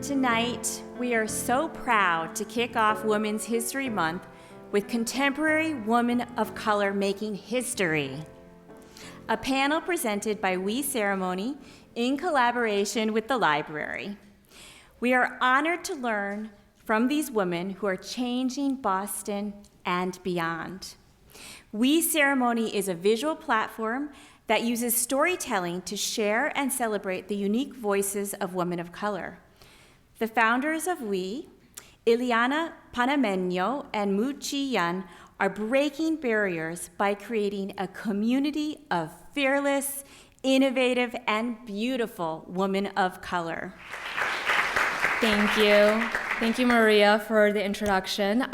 Tonight, we are so proud to kick off Women's History Month with contemporary women of color making history. A panel presented by We Ceremony in collaboration with the library. We are honored to learn from these women who are changing Boston and beyond. We Ceremony is a visual platform that uses storytelling to share and celebrate the unique voices of women of color. The founders of We, Ileana Panamenyo and Mu Chi Yun, are breaking barriers by creating a community of fearless, innovative, and beautiful women of color. Thank you. Thank you, Maria, for the introduction.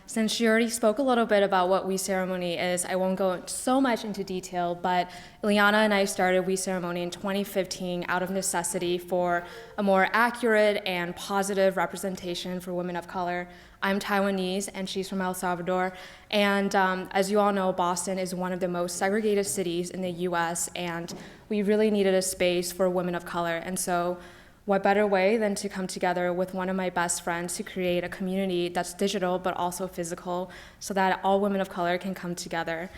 Since she already spoke a little bit about what We Ceremony is, I won't go so much into detail, but Ileana and I started We Ceremony in 2015 out of necessity for a more accurate and positive representation for women of color. I'm Taiwanese, and she's from El Salvador. And as you all know, Boston is one of the most segregated cities in the US, and we really needed a space for women of color. And so what better way than to come together with one of my best friends to create a community that's digital but also physical so that all women of color can come together.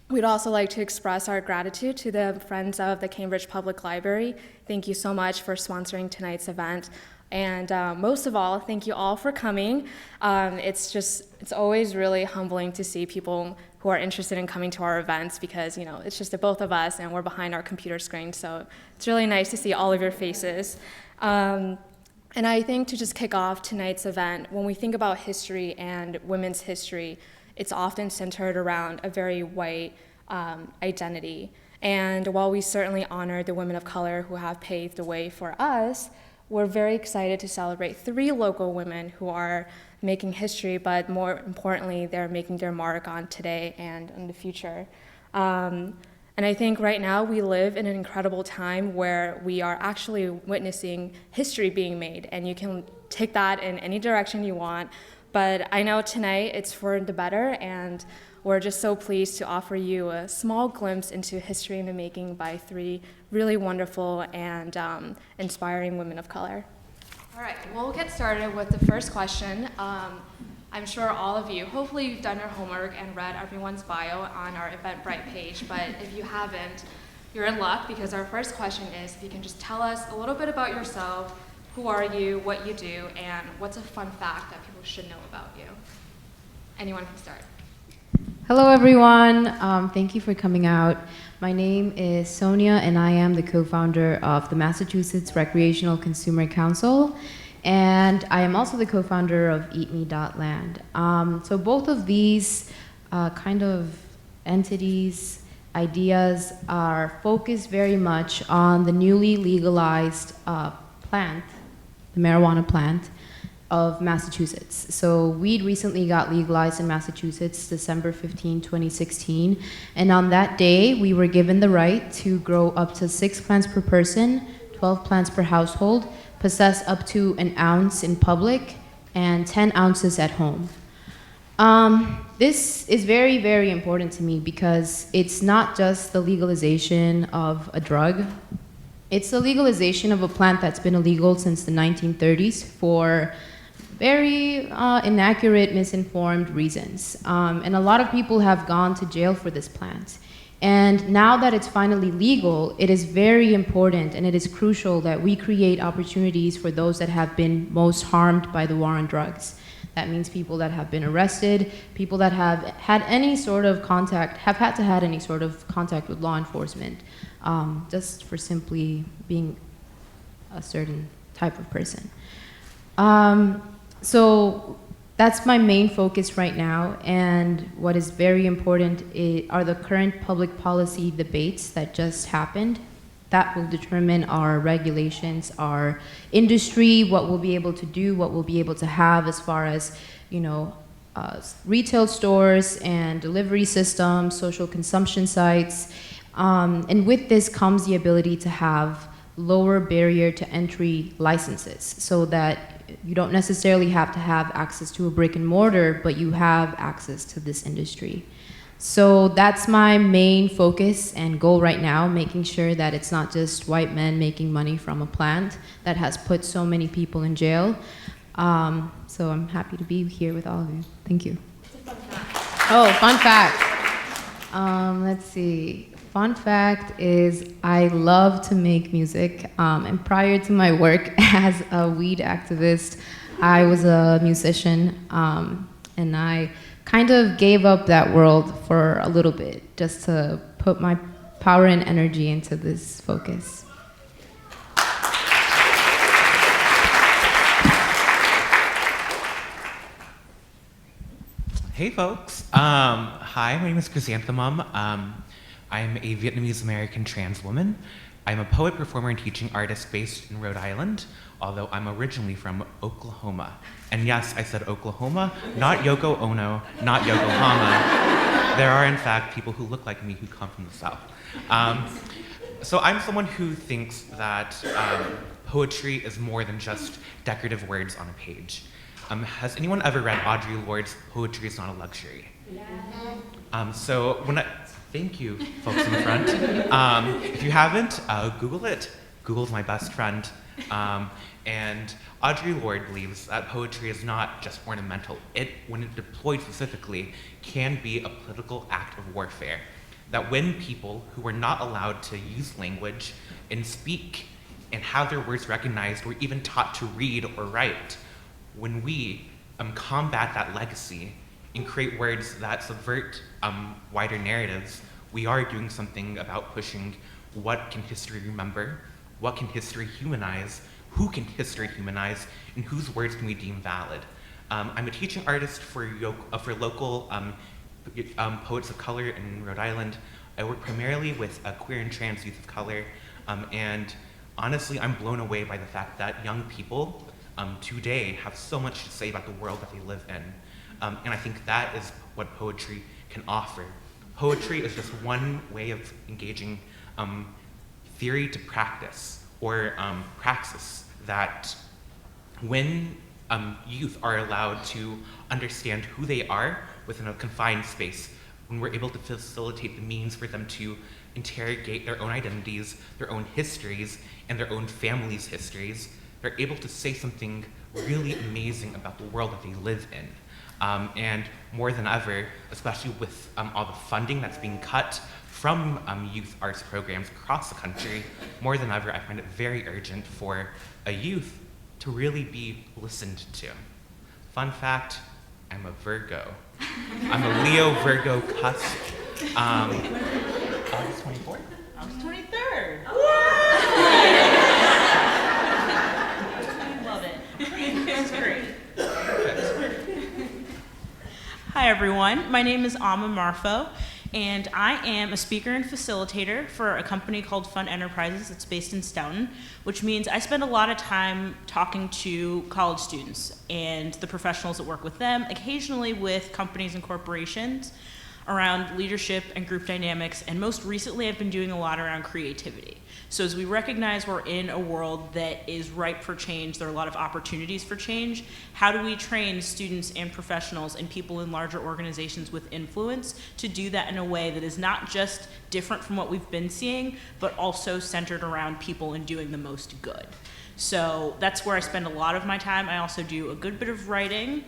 We'd also like to express our gratitude to the Friends of the Cambridge Public Library. Thank you so much for sponsoring tonight's event. And most of all, thank you all for coming. It's always really humbling to see people who are interested in coming to our events because, it's just the both of us and we're behind our computer screen. So it's really nice to see all of your faces. And I think to just kick off tonight's event, when we think about history and women's history, it's often centered around a very white identity. And while we certainly honor the women of color who have paved the way for us, we're very excited to celebrate 3 local women who are making history, but more importantly, they're making their mark on today and in the future. And I think right now we live in an incredible time where we are actually witnessing history being made, and you can take that in any direction you want. But I know tonight it's for the better, and we're just so pleased to offer you a small glimpse into history in the making by 3 really wonderful and inspiring women of color. All right, we'll get started with the first question. I'm sure all of you, hopefully you've done your homework and read everyone's bio on our Eventbrite page, but if you haven't, you're in luck because our first question is if you can just tell us a little bit about yourself, who are you, what you do, and what's a fun fact that people should know about you. Anyone can start. Hello everyone, thank you for coming out. My name is Sonia and I am the co-founder of the Massachusetts Recreational Consumer Council, and I am also the co-founder of EatMe.land. So both of these kind of entities, ideas are focused very much on the newly legalized plant, the marijuana plant, of Massachusetts. So weed recently got legalized in Massachusetts, December 15, 2016. And on that day, we were given the right to grow up to 6 plants per person, 12 plants per household, possess up to an ounce in public, and 10 ounces at home. This is very, very important to me because it's not just the legalization of a drug. It's the legalization of a plant that's been illegal since the 1930s for very inaccurate, misinformed reasons. And a lot of people have gone to jail for this plant. And now that it's finally legal, it is very important and it is crucial that we create opportunities for those that have been most harmed by the war on drugs. That means people that have been arrested, people that have had any sort of contact, have had to have any sort of contact with law enforcement, just for simply being a certain type of person. So that's my main focus right now, and what is very important are the current public policy debates that just happened. That will determine our regulations, our industry, what we'll be able to do, what we'll be able to have as far as, retail stores and delivery systems, social consumption sites. And with this comes the ability to have lower barrier to entry licenses so that you don't necessarily have to have access to a brick and mortar, but you have access to this industry. So that's my main focus and goal right now, making sure that it's not just white men making money from a plant that has put so many people in jail. So I'm happy to be here with all of you. Thank you. Oh, fun fact. Let's see. Fun fact is I love to make music. And prior to my work as a weed activist, I was a musician. And I kind of gave up that world for a little bit just to put my power and energy into this focus. Hey folks, hi, my name is Chrysanthemum. I'm a Vietnamese American trans woman. I'm a poet, performer, and teaching artist based in Rhode Island, although I'm originally from Oklahoma. And yes, I said Oklahoma, not Yoko Ono, not Yokohama. There are in fact people who look like me who come from the South. So I'm someone who thinks that poetry is more than just decorative words on a page. Has anyone ever read Audre Lorde's Poetry is Not a Luxury? Yeah. So thank you, folks in the front. If you haven't, Google it. Google's my best friend. And Audre Lorde believes that poetry is not just ornamental. It, when it deployed specifically, can be a political act of warfare. That when people who were not allowed to use language and speak and have their words recognized or even taught to read or write, when we combat that legacy and create words that subvert wider narratives, we are doing something about pushing what can history remember, what can history humanize, who can history humanize, and whose words can we deem valid. I'm a teaching artist for local poets of color in Rhode Island. I work primarily with queer and trans youth of color, and honestly, I'm blown away by the fact that young people today have so much to say about the world that they live in. And I think that is what poetry can offer. Poetry is just one way of engaging theory to practice, or praxis, that when youth are allowed to understand who they are within a confined space, when we're able to facilitate the means for them to interrogate their own identities, their own histories, and their own families' histories, they're able to say something really amazing about the world that they live in. And more than ever, especially with all the funding that's being cut from youth arts programs across the country, more than ever, I find it very urgent for a youth to really be listened to. Fun fact, I'm a Virgo. I'm a Leo Virgo cusp. August 24th? August 23rd. Love it. It's great. Hi everyone, my name is Amma Marfo, and I am a speaker and facilitator for a company called Fun Enterprises that's based in Stoughton, which means I spend a lot of time talking to college students and the professionals that work with them, occasionally with companies and corporations, around leadership and group dynamics, and most recently I've been doing a lot around creativity. So as we recognize we're in a world that is ripe for change, there are a lot of opportunities for change, how do we train students and professionals and people in larger organizations with influence to do that in a way that is not just different from what we've been seeing, but also centered around people and doing the most good. So that's where I spend a lot of my time. I also do a good bit of writing,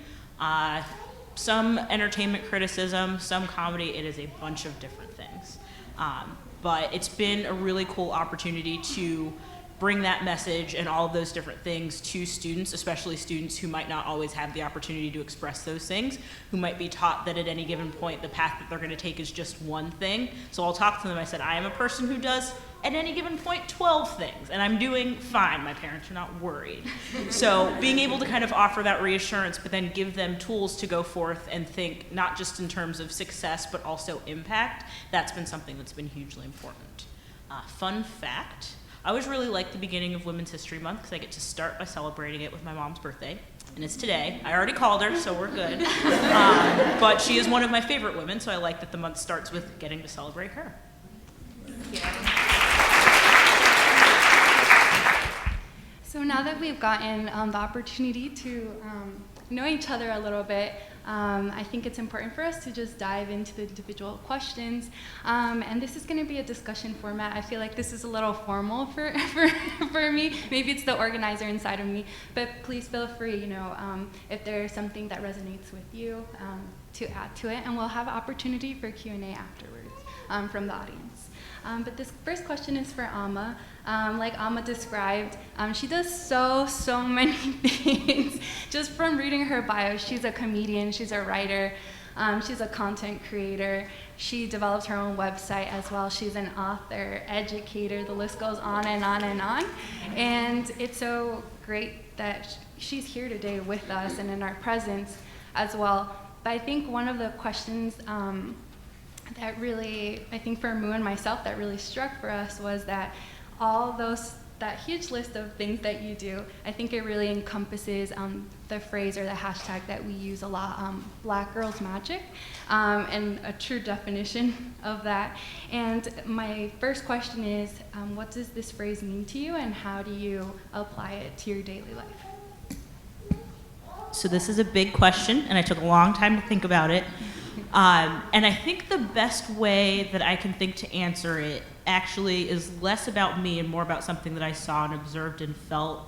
some entertainment criticism, some comedy. It is a bunch of different things. But it's been a really cool opportunity to bring that message and all of those different things to students, especially students who might not always have the opportunity to express those things, who might be taught that at any given point the path that they're going to take is just one thing. So I'll talk to them. I said, I am a person who does at any given point 12 things, and I'm doing fine. My parents are not worried. So being able to kind of offer that reassurance, but then give them tools to go forth and think not just in terms of success, but also impact, that's been something that's been hugely important. Fun fact, I always really like the beginning of Women's History Month because I get to start by celebrating it with my mom's birthday, and it's today. I already called her, so we're good. But she is one of my favorite women, so I like that the month starts with getting to celebrate her. So now that we've gotten the opportunity to know each other a little bit, I think it's important for us to just dive into the individual questions. And this is going to be a discussion format. I feel like this is a little formal for me. Maybe it's the organizer inside of me. But please feel free, if there's something that resonates with you, to add to it. And we'll have an opportunity for Q&A afterwards from the audience. But this first question is for Amma. Like Amma described, she does so many things. Just from reading her bio, she's a comedian, she's a writer, she's a content creator. She develops her own website as well. She's an author, educator, the list goes on and on and on. And it's so great that she's here today with us and in our presence as well. But I think one of the questions that really, I think for Mu and myself, that really struck for us was that that huge list of things that you do, I think it really encompasses the phrase or the hashtag that we use a lot, Black Girls Magic, and a true definition of that. And my first question is, what does this phrase mean to you, and how do you apply it to your daily life? So this is a big question, and I took a long time to think about it. And I think the best way that I can think to answer it actually is less about me and more about something that I saw and observed and felt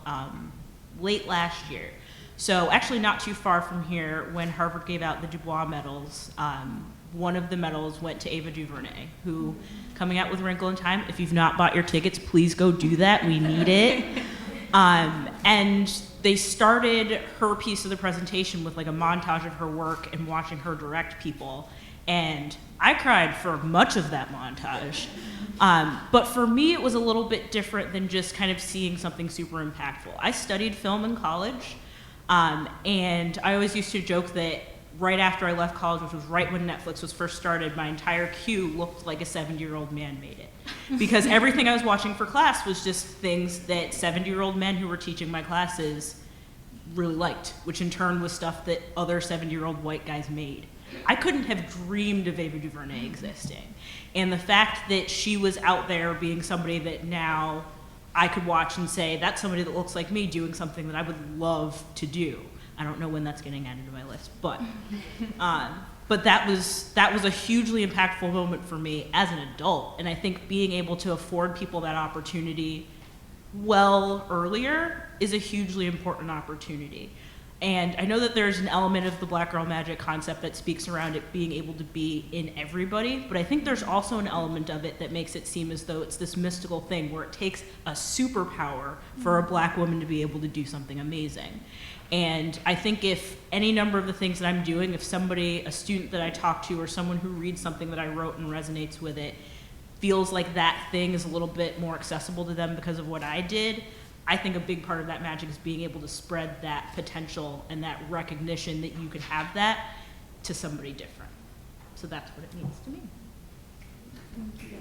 late last year. So actually not too far from here, when Harvard gave out the Dubois medals, one of the medals went to Ava DuVernay, who, coming out with Wrinkle in Time, if you've not bought your tickets, please go do that. We need it. And they started her piece of the presentation with like a montage of her work and watching her direct people. And I cried for much of that montage. But for me, it was a little bit different than just kind of seeing something super impactful. I studied film in college, and I always used to joke that right after I left college, which was right when Netflix was first started, my entire queue looked like a 70-year-old man made it. Because everything I was watching for class was just things that 70-year-old men who were teaching my classes really liked, which in turn was stuff that other 70-year-old white guys made. I couldn't have dreamed of Ava DuVernay existing. And the fact that she was out there being somebody that now I could watch and say, that's somebody that looks like me doing something that I would love to do. I don't know when that's getting added to my list, but that was a hugely impactful moment for me as an adult. And I think being able to afford people that opportunity well earlier is a hugely important opportunity. And I know that there's an element of the Black Girl Magic concept that speaks around it being able to be in everybody, but I think there's also an element of it that makes it seem as though it's this mystical thing where it takes a superpower for a Black woman to be able to do something amazing. And I think if any number of the things that I'm doing, if somebody, a student that I talk to, or someone who reads something that I wrote and resonates with it, feels like that thing is a little bit more accessible to them because of what I did, I think a big part of that magic is being able to spread that potential and that recognition that you could have that to somebody different. So that's what it means to me. Thank you.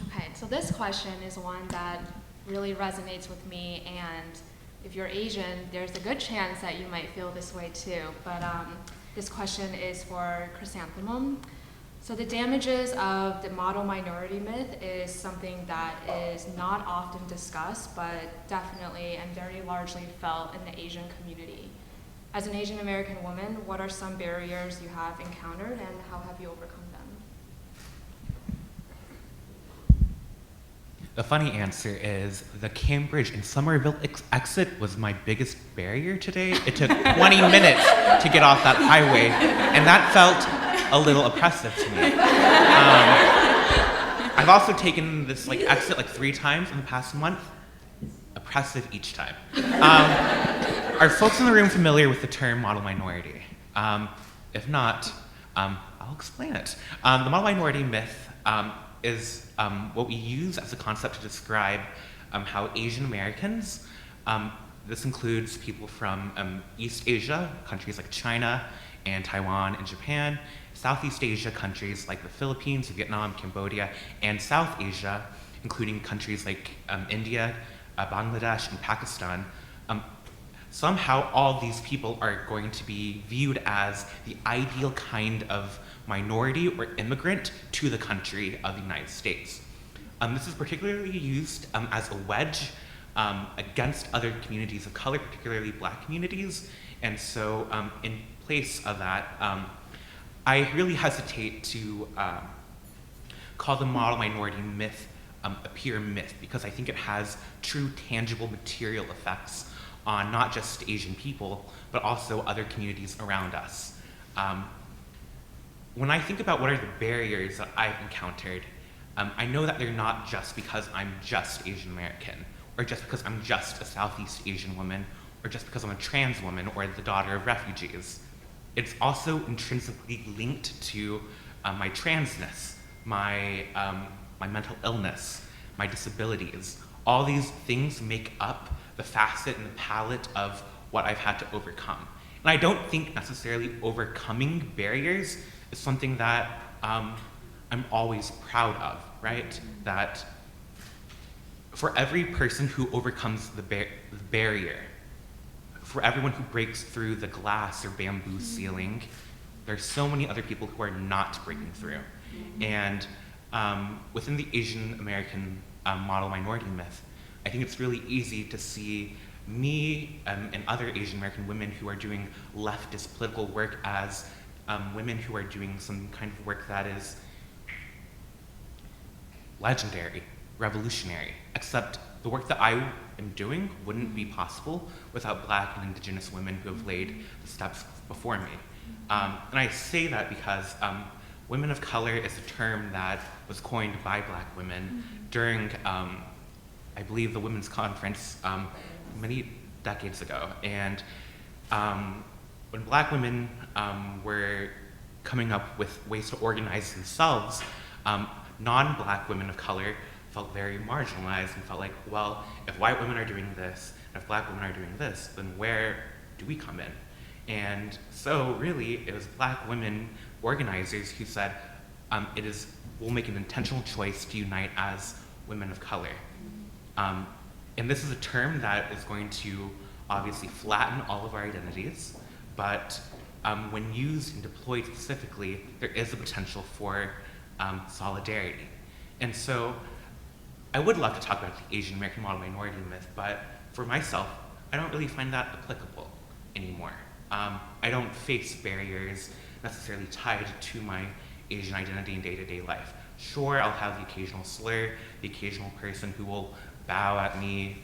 Okay, so this question is one that really resonates with me, and if you're Asian, there's a good chance that you might feel this way too. But this question is for Chrysanthemum. So the damages of the model minority myth is something that is not often discussed, but definitely and very largely felt in the Asian community. As an Asian American woman, what are some barriers you have encountered, and how have you overcome them? The funny answer is the Cambridge and Somerville exit was my biggest barrier today. It took 20 minutes to get off that highway, and that felt a little oppressive to me. I've also taken this exit 3 times in the past month. Oppressive each time. Are folks in the room familiar with the term model minority? If not, I'll explain it. The model minority myth is what we use as a concept to describe how Asian Americans, this includes people from East Asia, countries like China and Taiwan and Japan, Southeast Asia countries like the Philippines, Vietnam, Cambodia, and South Asia, including countries like India, Bangladesh, and Pakistan. Somehow all these people are going to be viewed as the ideal kind of minority or immigrant to the country of the United States. This is particularly used as a wedge against other communities of color, particularly Black communities. And so in place of that, I really hesitate to call the model minority myth a pure myth, because I think it has true tangible material effects on not just Asian people, but also other communities around us. When I think about what are the barriers that I've encountered, I know that they're not just because I'm just Asian American, or just because I'm just a Southeast Asian woman, or just because I'm a trans woman or the daughter of refugees. It's also intrinsically linked to my transness, my mental illness, my disabilities. All these things make up the facet and the palette of what I've had to overcome. And I don't think necessarily overcoming barriers is something that I'm always proud of, right? That for every person who overcomes the barrier, for everyone who breaks through the glass or bamboo ceiling, there's so many other people who are not breaking through. And within the Asian American model minority myth, I think it's really easy to see me and other Asian American women who are doing leftist political work as women who are doing some kind of work that is legendary, revolutionary, except the work that I am doing wouldn't be possible without Black and Indigenous women who have laid the steps before me. And I say that because women of color is a term that was coined by Black women during, I believe, the Women's Conference many decades ago. And when Black women were coming up with ways to organize themselves, non-Black women of color felt very marginalized and felt like, well, if white women are doing this, and if Black women are doing this, then where do we come in? And so really, it was Black women organizers who said, we'll make an intentional choice to unite as women of color. And this is a term that is going to obviously flatten all of our identities, but when used and deployed specifically, there is a potential for solidarity. And so I would love to talk about the Asian American model minority myth, but for myself, I don't really find that applicable anymore. I don't face barriers necessarily tied to my Asian identity in day-to-day life. Sure, I'll have the occasional slur, the occasional person who will bow at me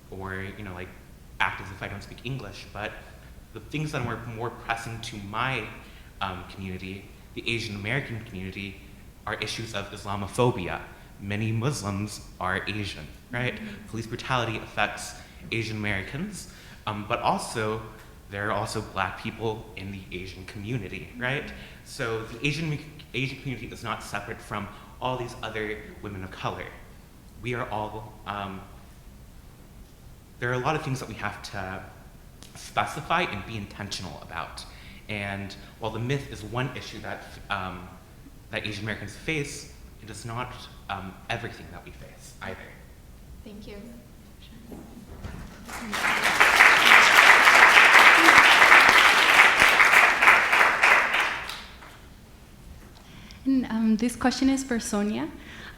or, like act as if I don't speak English, but the things that are more pressing to my community, the Asian American community, are issues of Islamophobia. Many Muslims are Asian, right? Police brutality affects Asian Americans, but also there are also Black people in the Asian community, right? So the Asian community is not separate from all these other women of color. We are all, there are a lot of things that we have to specify and be intentional about. And while the myth is one issue that, that Asian Americans face, it is not everything that we face either. Thank you. And this question is for Sonia.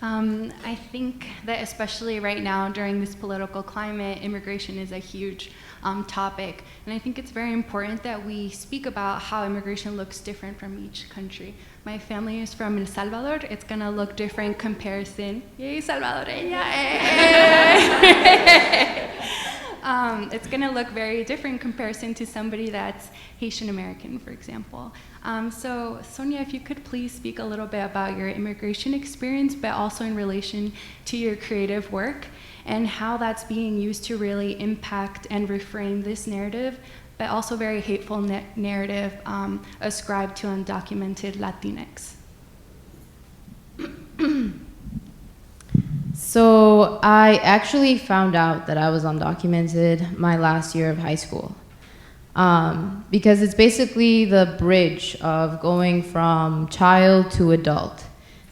I think that especially right now during this political climate, immigration is a huge topic. And I think it's very important that we speak about how immigration looks different from each country. My family is from El Salvador. It's gonna look different comparison. Yay, Salvadoreña! It's gonna look very different comparison to somebody that's Haitian American, for example. So Sonia, if you could please speak a little bit about your immigration experience, but also in relation to your creative work and how that's being used to really impact and reframe this narrative, but also very hateful narrative ascribed to undocumented Latinx. So I actually found out that I was undocumented my last year of high school. Because it's basically the bridge of going from child to adult.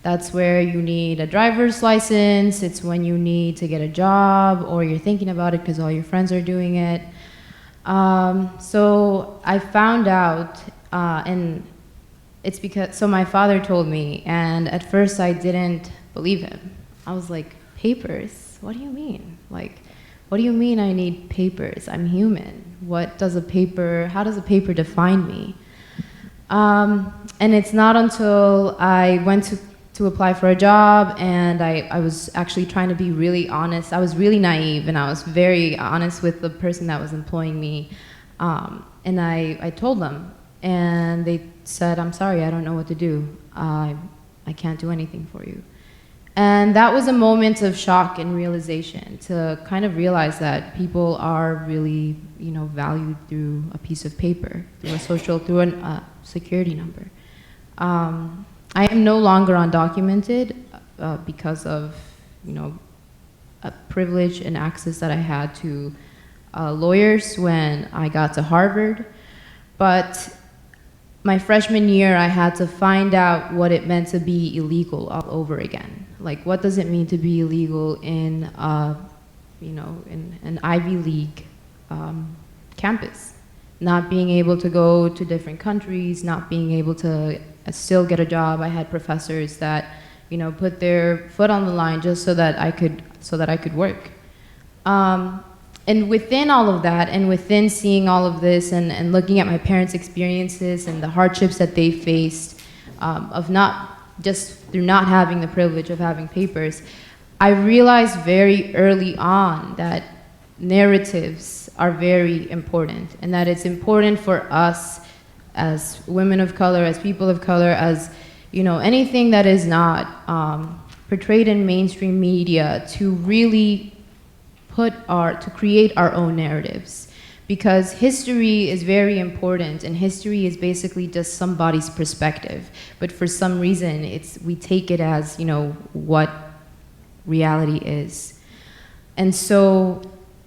That's where you need a driver's license. It's when you need to get a job or you're thinking about it because all your friends are doing it. So I found out, and it's because, so my father told me, and at first I didn't believe him. I was like, papers? What do you mean? Like, what do you mean I need papers? I'm human. How does a paper define me? And it's not until I went to apply for a job, and I was actually trying to be really honest. I was really naive, and I was very honest with the person that was employing me. And I told them, and they said, I'm sorry, I don't know what to do. I can't do anything for you. And that was a moment of shock and realization, to kind of realize that people are really, valued through a piece of paper, through a security number. I am no longer undocumented because of, a privilege and access that I had to lawyers when I got to Harvard. But my freshman year, I had to find out what it meant to be illegal all over again. Like, what does it mean to be illegal in, in an Ivy League campus? Not being able to go to different countries, not being able to still get a job. I had professors that, put their foot on the line just so that I could work. And within all of that, and within seeing all of this, and looking at my parents' experiences and the hardships that they faced, of not just through not having the privilege of having papers, I realized very early on that narratives are very important, and that it's important for us as women of color, as people of color, as anything that is not portrayed in mainstream media, to really to create our own narratives. Because history is very important, and history is basically just somebody's perspective. But for some reason, we take it as, what reality is. And so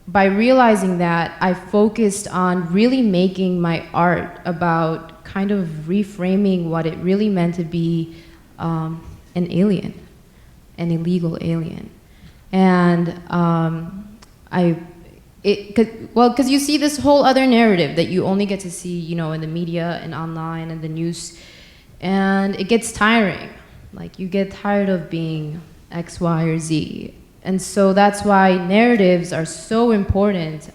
by realizing that, I focused on really making my art about kind of reframing what it really meant to be an alien, an illegal alien. And because you see this whole other narrative that you only get to see, in the media and online and the news, and it gets tiring. Like, you get tired of being X, Y, or Z. And so that's why narratives are so important.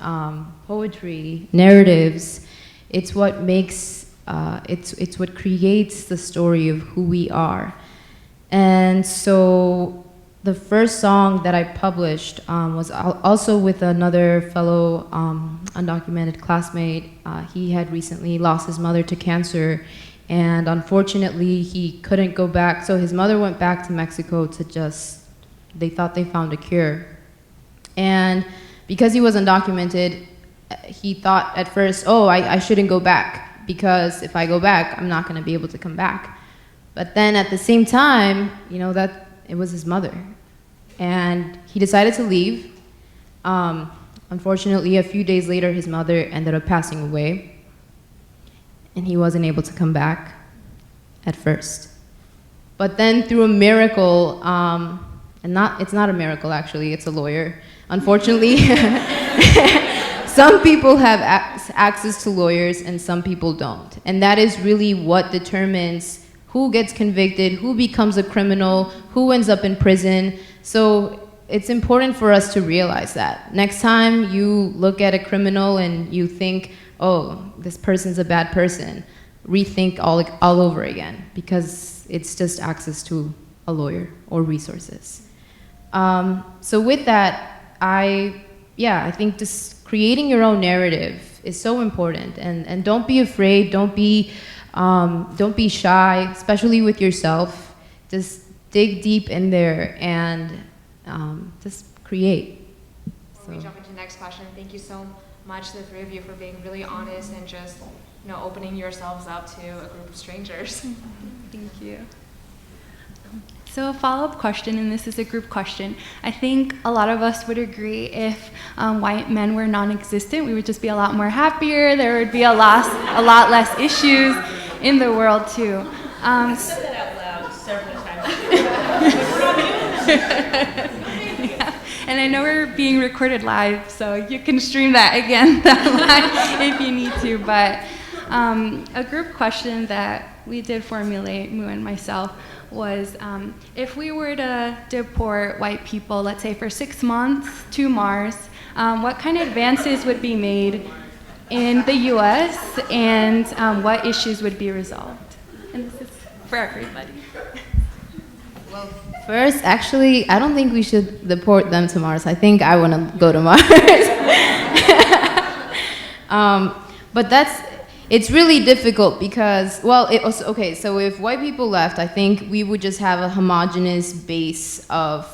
Poetry, narratives, it's what makes, it's what creates the story of who we are. And so the first song that I published was also with another fellow undocumented classmate. He had recently lost his mother to cancer, and unfortunately he couldn't go back. So his mother went back to Mexico they thought they found a cure. And because he was undocumented, he thought at first, I shouldn't go back, because if I go back, I'm not gonna be able to come back. But then at the same time, that it was his mother. And he decided to leave. Unfortunately, a few days later, his mother ended up passing away, and he wasn't able to come back at first. But then through a miracle, it's not a miracle actually, it's a lawyer. Unfortunately, some people have access to lawyers and some people don't. And that is really what determines who gets convicted, who becomes a criminal, who ends up in prison. So it's important for us to realize that. Next time you look at a criminal and you think, this person's a bad person, rethink all over again, because it's just access to a lawyer or resources. So with that, I think just creating your own narrative is so important, and don't be afraid, don't be shy, especially with yourself. Just dig deep in there and just create. Before we jump into the next question, thank you so much to the three of you for being really honest and just opening yourselves up to a group of strangers. Thank you. So a follow-up question, and this is a group question. I think a lot of us would agree if white men were non-existent, we would just be a lot more happier. There would be a lot less issues in the world too. I said that out loud several times. Yeah. And I know we're being recorded live, so you can stream that again that live if you need to. But A group question that we did formulate, Mu and myself, was if we were to deport white people, let's say for 6 months to Mars, what kind of advances would be made in the US and what issues would be resolved? And this is for everybody. Well, first, actually, I don't think we should deport them to Mars. I think I want to go to Mars. But it's really difficult because, well, okay, so if white people left, I think we would just have a homogenous base of,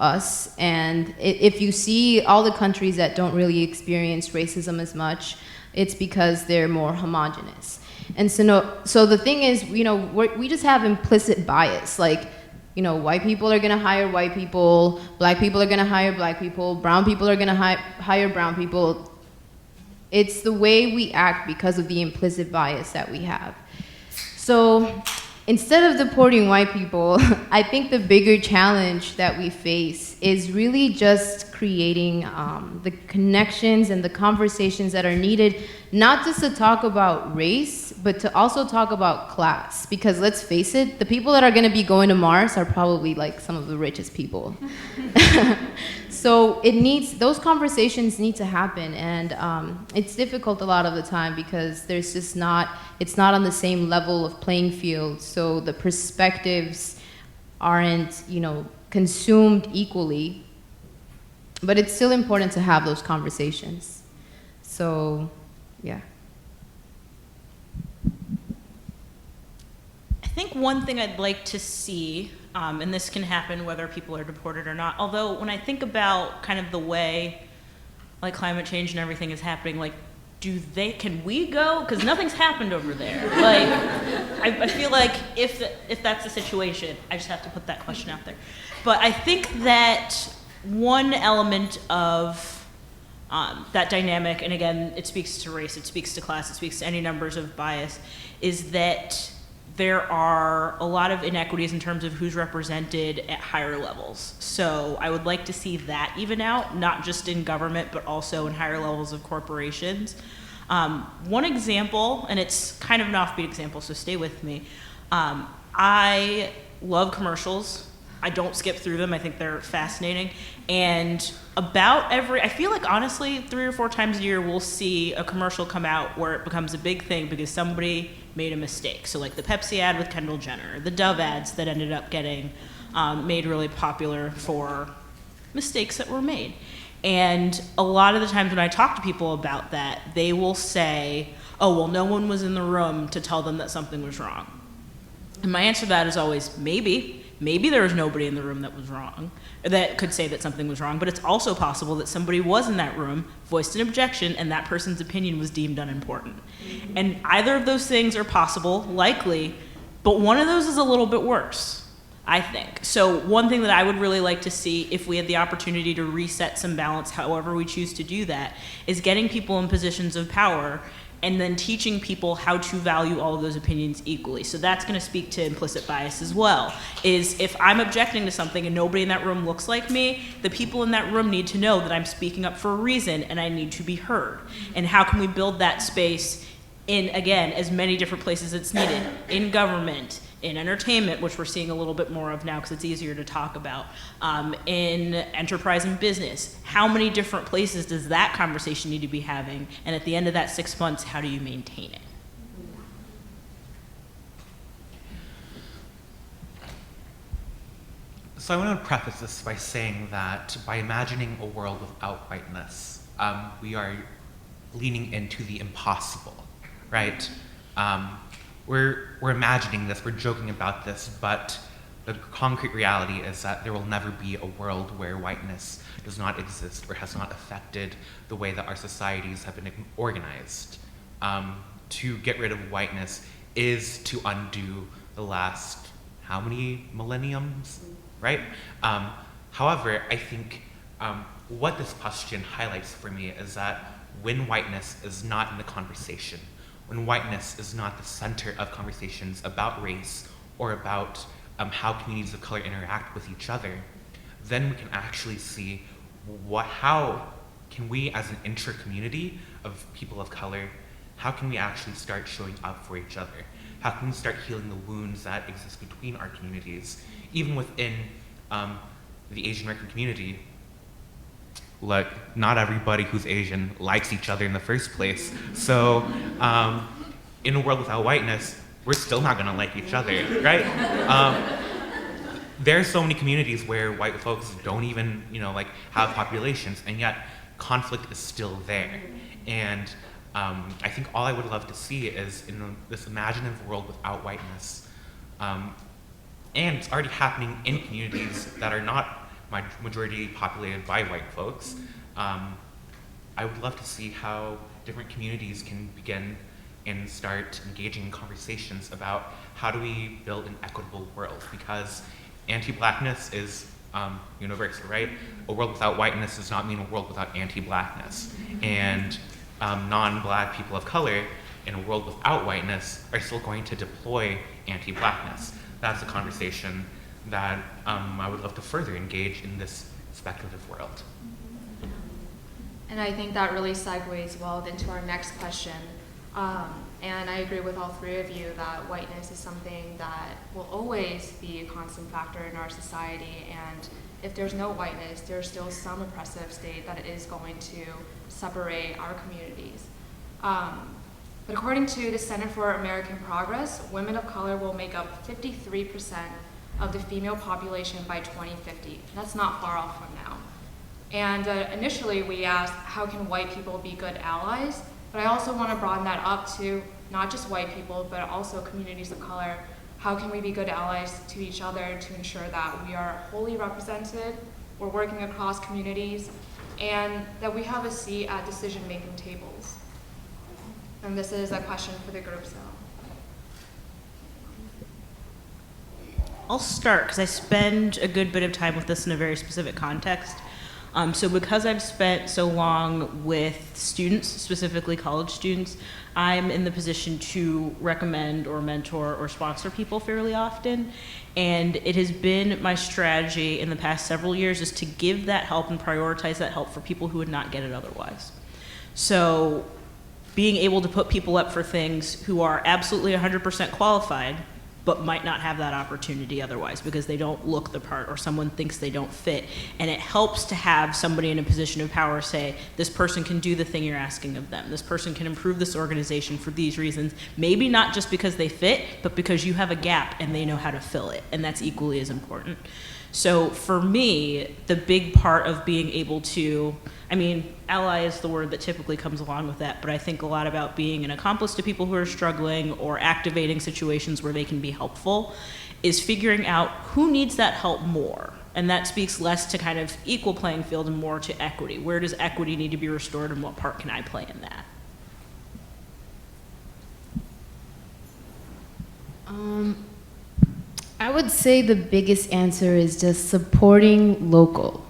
us. And if you see all the countries that don't really experience racism as much, it's because they're more homogenous. And so the thing is, we just have implicit bias. Like, white people are going to hire white people, black people are going to hire black people, brown people are going to hire brown people. It's the way we act because of the implicit bias that we have. So instead of deporting white people, I think the bigger challenge that we face is really just creating the connections and the conversations that are needed, not just to talk about race, but to also talk about class. Because let's face it, the people that are going to be going to Mars are probably like some of the richest people. So those conversations need to happen, and it's difficult a lot of the time because it's not on the same level of playing field, so the perspectives aren't, consumed equally, but it's still important to have those conversations. So, yeah. I think one thing I'd like to see, and this can happen whether people are deported or not, although when I think about kind of the way like climate change and everything is happening, like can we go? Because nothing's happened over there. Like, I feel like if that's the situation, I just have to put that question out there. But I think that one element of that dynamic, and again, it speaks to race, it speaks to class, it speaks to any numbers of bias, is that there are a lot of inequities in terms of who's represented at higher levels. So I would like to see that even out, not just in government, but also in higher levels of corporations. One example, and it's kind of an offbeat example, so stay with me. I love commercials. I don't skip through them. I think they're fascinating. And I feel like honestly, 3 or 4 times a year, we'll see a commercial come out where it becomes a big thing because somebody made a mistake. So like the Pepsi ad with Kendall Jenner, the Dove ads that ended up getting made really popular for mistakes that were made. And a lot of the times when I talk to people about that, they will say, oh, well, no one was in the room to tell them that something was wrong. And my answer to that is always, maybe there was nobody in the room that was wrong, that could say that something was wrong, but it's also possible that somebody was in that room, voiced an objection, and that person's opinion was deemed unimportant. And either of those things are possible, likely, but one of those is a little bit worse, I think. So one thing that I would really like to see, if we had the opportunity to reset some balance, however we choose to do that, is getting people in positions of power and then teaching people how to value all of those opinions equally. So that's gonna speak to implicit bias as well, is if I'm objecting to something and nobody in that room looks like me, the people in that room need to know that I'm speaking up for a reason and I need to be heard. And how can we build that space in, again, as many different places as it's needed, in government, in entertainment, which we're seeing a little bit more of now because it's easier to talk about, in enterprise and business. How many different places does that conversation need to be having? And at the end of that 6 months, how do you maintain it? So I want to preface this by saying that by imagining a world without whiteness, we are leaning into the impossible, right? We're imagining this, we're joking about this, but the concrete reality is that there will never be a world where whiteness does not exist or has not affected the way that our societies have been organized. To get rid of whiteness is to undo the last, how many millenniums, right? However, I think what this question highlights for me is that when whiteness is not in the conversation, when whiteness is not the center of conversations about race or about how communities of color interact with each other, then we can actually see how can we as an intra-community of people of color how can we actually start showing up for each other? How can we start healing the wounds that exist between our communities? Even within the Asian American community, look, not everybody who's Asian likes each other in the first place. So in a world without whiteness, we're still not gonna like each other, right? There are so many communities where white folks don't even, like have populations, and yet conflict is still there. And I think all I would love to see is in this imaginative world without whiteness, and it's already happening in communities that are not majority populated by white folks. I would love to see how different communities can begin and start engaging in conversations about how do we build an equitable world, because anti-blackness is universal, right? A world without whiteness does not mean a world without anti-blackness. And non-black people of color in a world without whiteness are still going to deploy anti-blackness. That's a conversation that I would love to further engage in this speculative world. And I think that really segues well into our next question. And I agree with all three of you that whiteness is something that will always be a constant factor in our society. And if there's no whiteness, there's still some oppressive state that is going to separate our communities. But according to the Center for American Progress, women of color will make up 53% of the female population by 2050. That's not far off from now. And initially we asked, how can white people be good allies? But I also want to broaden that up to not just white people, but also communities of color. How can we be good allies to each other to ensure that we are wholly represented, we're working across communities, and that we have a seat at decision-making tables? And this is a question for the group, so. I'll start, because I spend a good bit of time with this in a very specific context. So because I've spent so long with students, specifically college students, I'm in the position to recommend or mentor or sponsor people fairly often. And it has been my strategy in the past several years is to give that help and prioritize that help for people who would not get it otherwise. So being able to put people up for things who are absolutely 100% qualified, but might not have that opportunity otherwise because they don't look the part or someone thinks they don't fit. And it helps to have somebody in a position of power say, this person can do the thing you're asking of them. This person can improve this organization for these reasons. Maybe not just because they fit, but because you have a gap and they know how to fill it. And that's equally as important. So for me, the big part of being able to, ally is the word that typically comes along with that, but I think a lot about being an accomplice to people who are struggling or activating situations where they can be helpful is figuring out who needs that help more. And that speaks less to kind of equal playing field and more to equity. Where does equity need to be restored and what part can I play in that? I would say the biggest answer is just supporting local.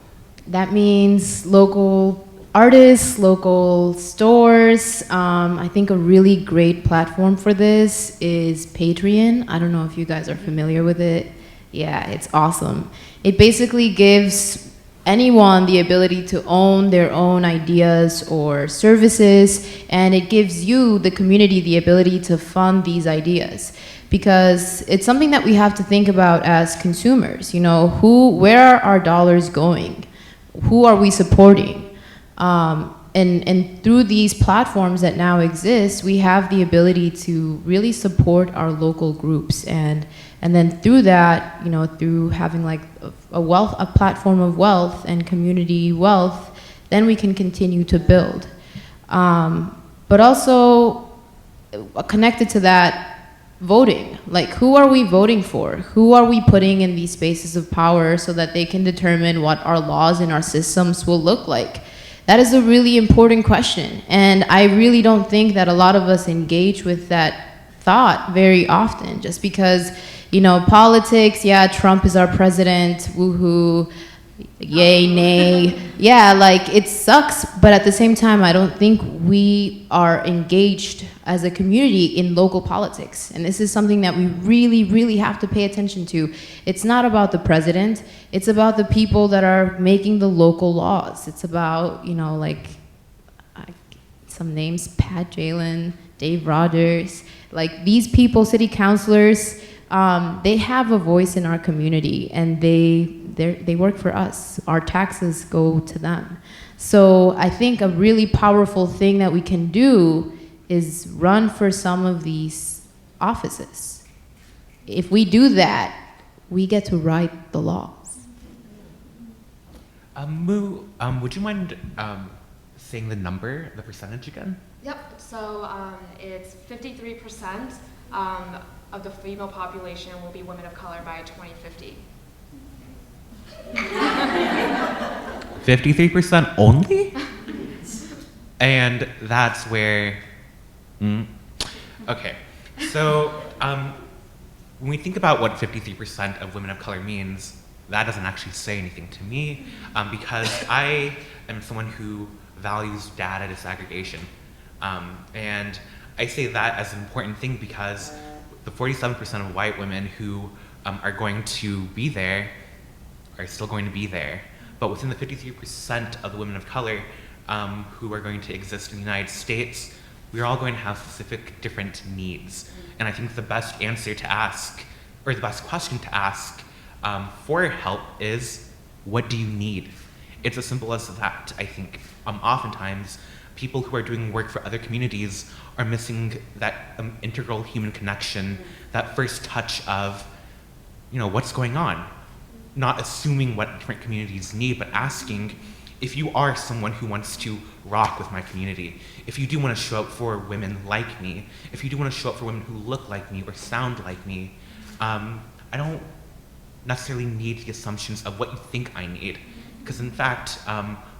That means local artists, local stores. I think a really great platform for this is Patreon. I don't know if you guys are familiar with it. Yeah, it's awesome. It basically gives anyone the ability to own their own ideas or services, and it gives you, the community, the ability to fund these ideas. Because it's something that we have to think about as consumers. Where are our dollars going? Who are we supporting? And through these platforms that now exist, we have the ability to really support our local groups. And then through that, through having like a platform of wealth and community wealth, then we can continue to build. But also connected to that, voting. Like, who are we voting for? Who are we putting in these spaces of power so that they can determine what our laws and our systems will look like? That is a really important question. And I really don't think that a lot of us engage with that thought very often, just because, politics, yeah, Trump is our president, woohoo, yay, nay. Yeah, like, it sucks, but at the same time, I don't think we are engaged as a community in local politics. And this is something that we really, really have to pay attention to. It's not about the president. It's about the people that are making the local laws. It's about, some names, Pat Jalen, Dave Rogers, like these people, city councilors, they have a voice in our community, and they work for us. Our taxes go to them. So I think a really powerful thing that we can do is run for some of these offices. If we do that, we get to write the laws. Moo, would you mind saying the percentage again? Yep, so it's 53% of the female population will be women of color by 2050. 53% only? And that's where, okay. So when we think about what 53% of women of color means, that doesn't actually say anything to me, because I am someone who values data disaggregation. And I say that as an important thing because the 47% of white women who are going to be there are still going to be there. But within the 53% of the women of color who are going to exist in the United States, we're all going to have specific different needs. And I think the best answer to ask, or the best question to ask for help is, what do you need? It's as simple as that, I think. Oftentimes, people who are doing work for other communities are missing that integral human connection, that first touch of, what's going on? Not assuming what different communities need, but asking, if you are someone who wants to rock with my community, if you do want to show up for women like me, if you do want to show up for women who look like me or sound like me, I don't necessarily need the assumptions of what you think I need. Because in fact,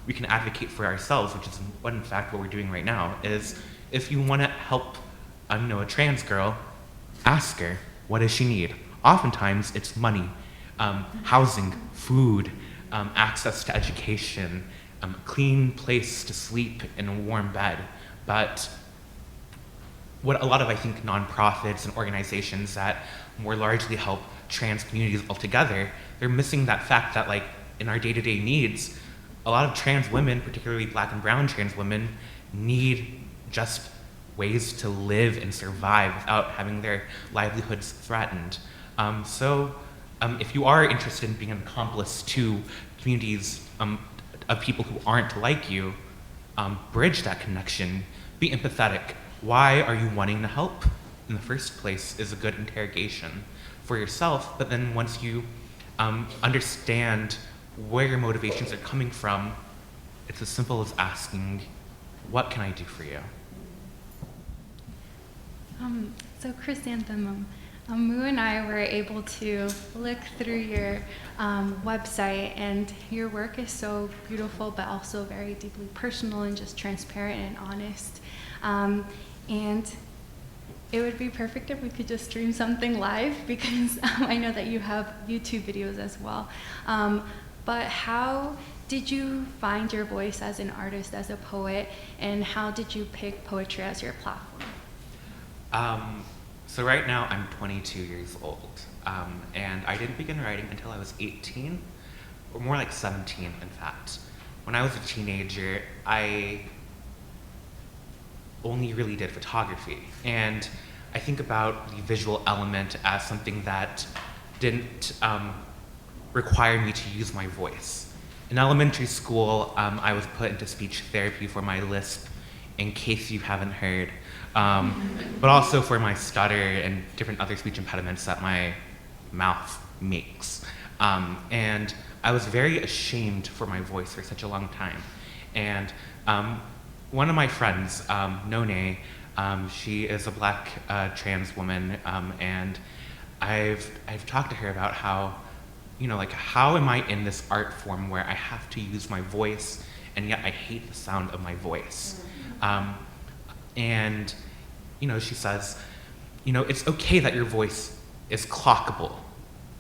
we can advocate for ourselves, which is what in fact what we're doing right now, is if you want to help a trans girl, ask her, what does she need? Oftentimes it's money, housing, food, access to education, a clean place to sleep in a warm bed. But what a lot of, I think, nonprofits and organizations that more largely help trans communities altogether, they're missing that fact that, like, in our day-to-day needs, a lot of trans women, particularly black and brown trans women, need just ways to live and survive without having their livelihoods threatened. So if you are interested in being an accomplice to communities of people who aren't like you, bridge that connection, be empathetic. Why are you wanting to help in the first place is a good interrogation for yourself, but then once you understand where your motivations are coming from, it's as simple as asking, what can I do for you? So Chrysanthemum, Moo and I were able to look through your website, and your work is so beautiful, but also very deeply personal and just transparent and honest. And it would be perfect if we could just stream something live, because I know that you have YouTube videos as well. But how did you find your voice as an artist, as a poet, and how did you pick poetry as your platform? So right now I'm 22 years old, and I didn't begin writing until I was 18, or more like 17 in fact. When I was a teenager, I only really did photography, and I think about the visual element as something that didn't require me to use my voice. In elementary school, I was put into speech therapy for my lisp, in case you haven't heard, but also for my stutter and different other speech impediments that my mouth makes. And I was very ashamed for my voice for such a long time. And one of my friends, None, she is a black trans woman, and I've talked to her about how, how am I in this art form where I have to use my voice, and yet I hate the sound of my voice. And she says, it's okay that your voice is clockable.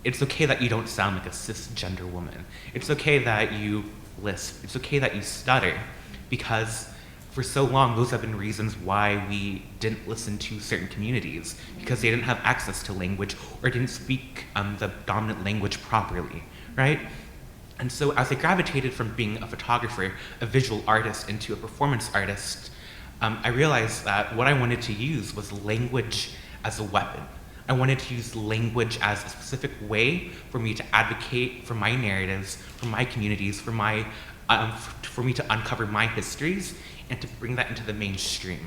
It's okay that you don't sound like a cisgender woman. It's okay that you lisp. It's okay that you stutter, because for so long, those have been reasons why we didn't listen to certain communities, because they didn't have access to language or didn't speak the dominant language properly, right? And so as I gravitated from being a photographer, a visual artist, into a performance artist, I realized that what I wanted to use was language as a weapon. I wanted to use language as a specific way for me to advocate for my narratives, for my communities, for me to uncover my histories and to bring that into the mainstream.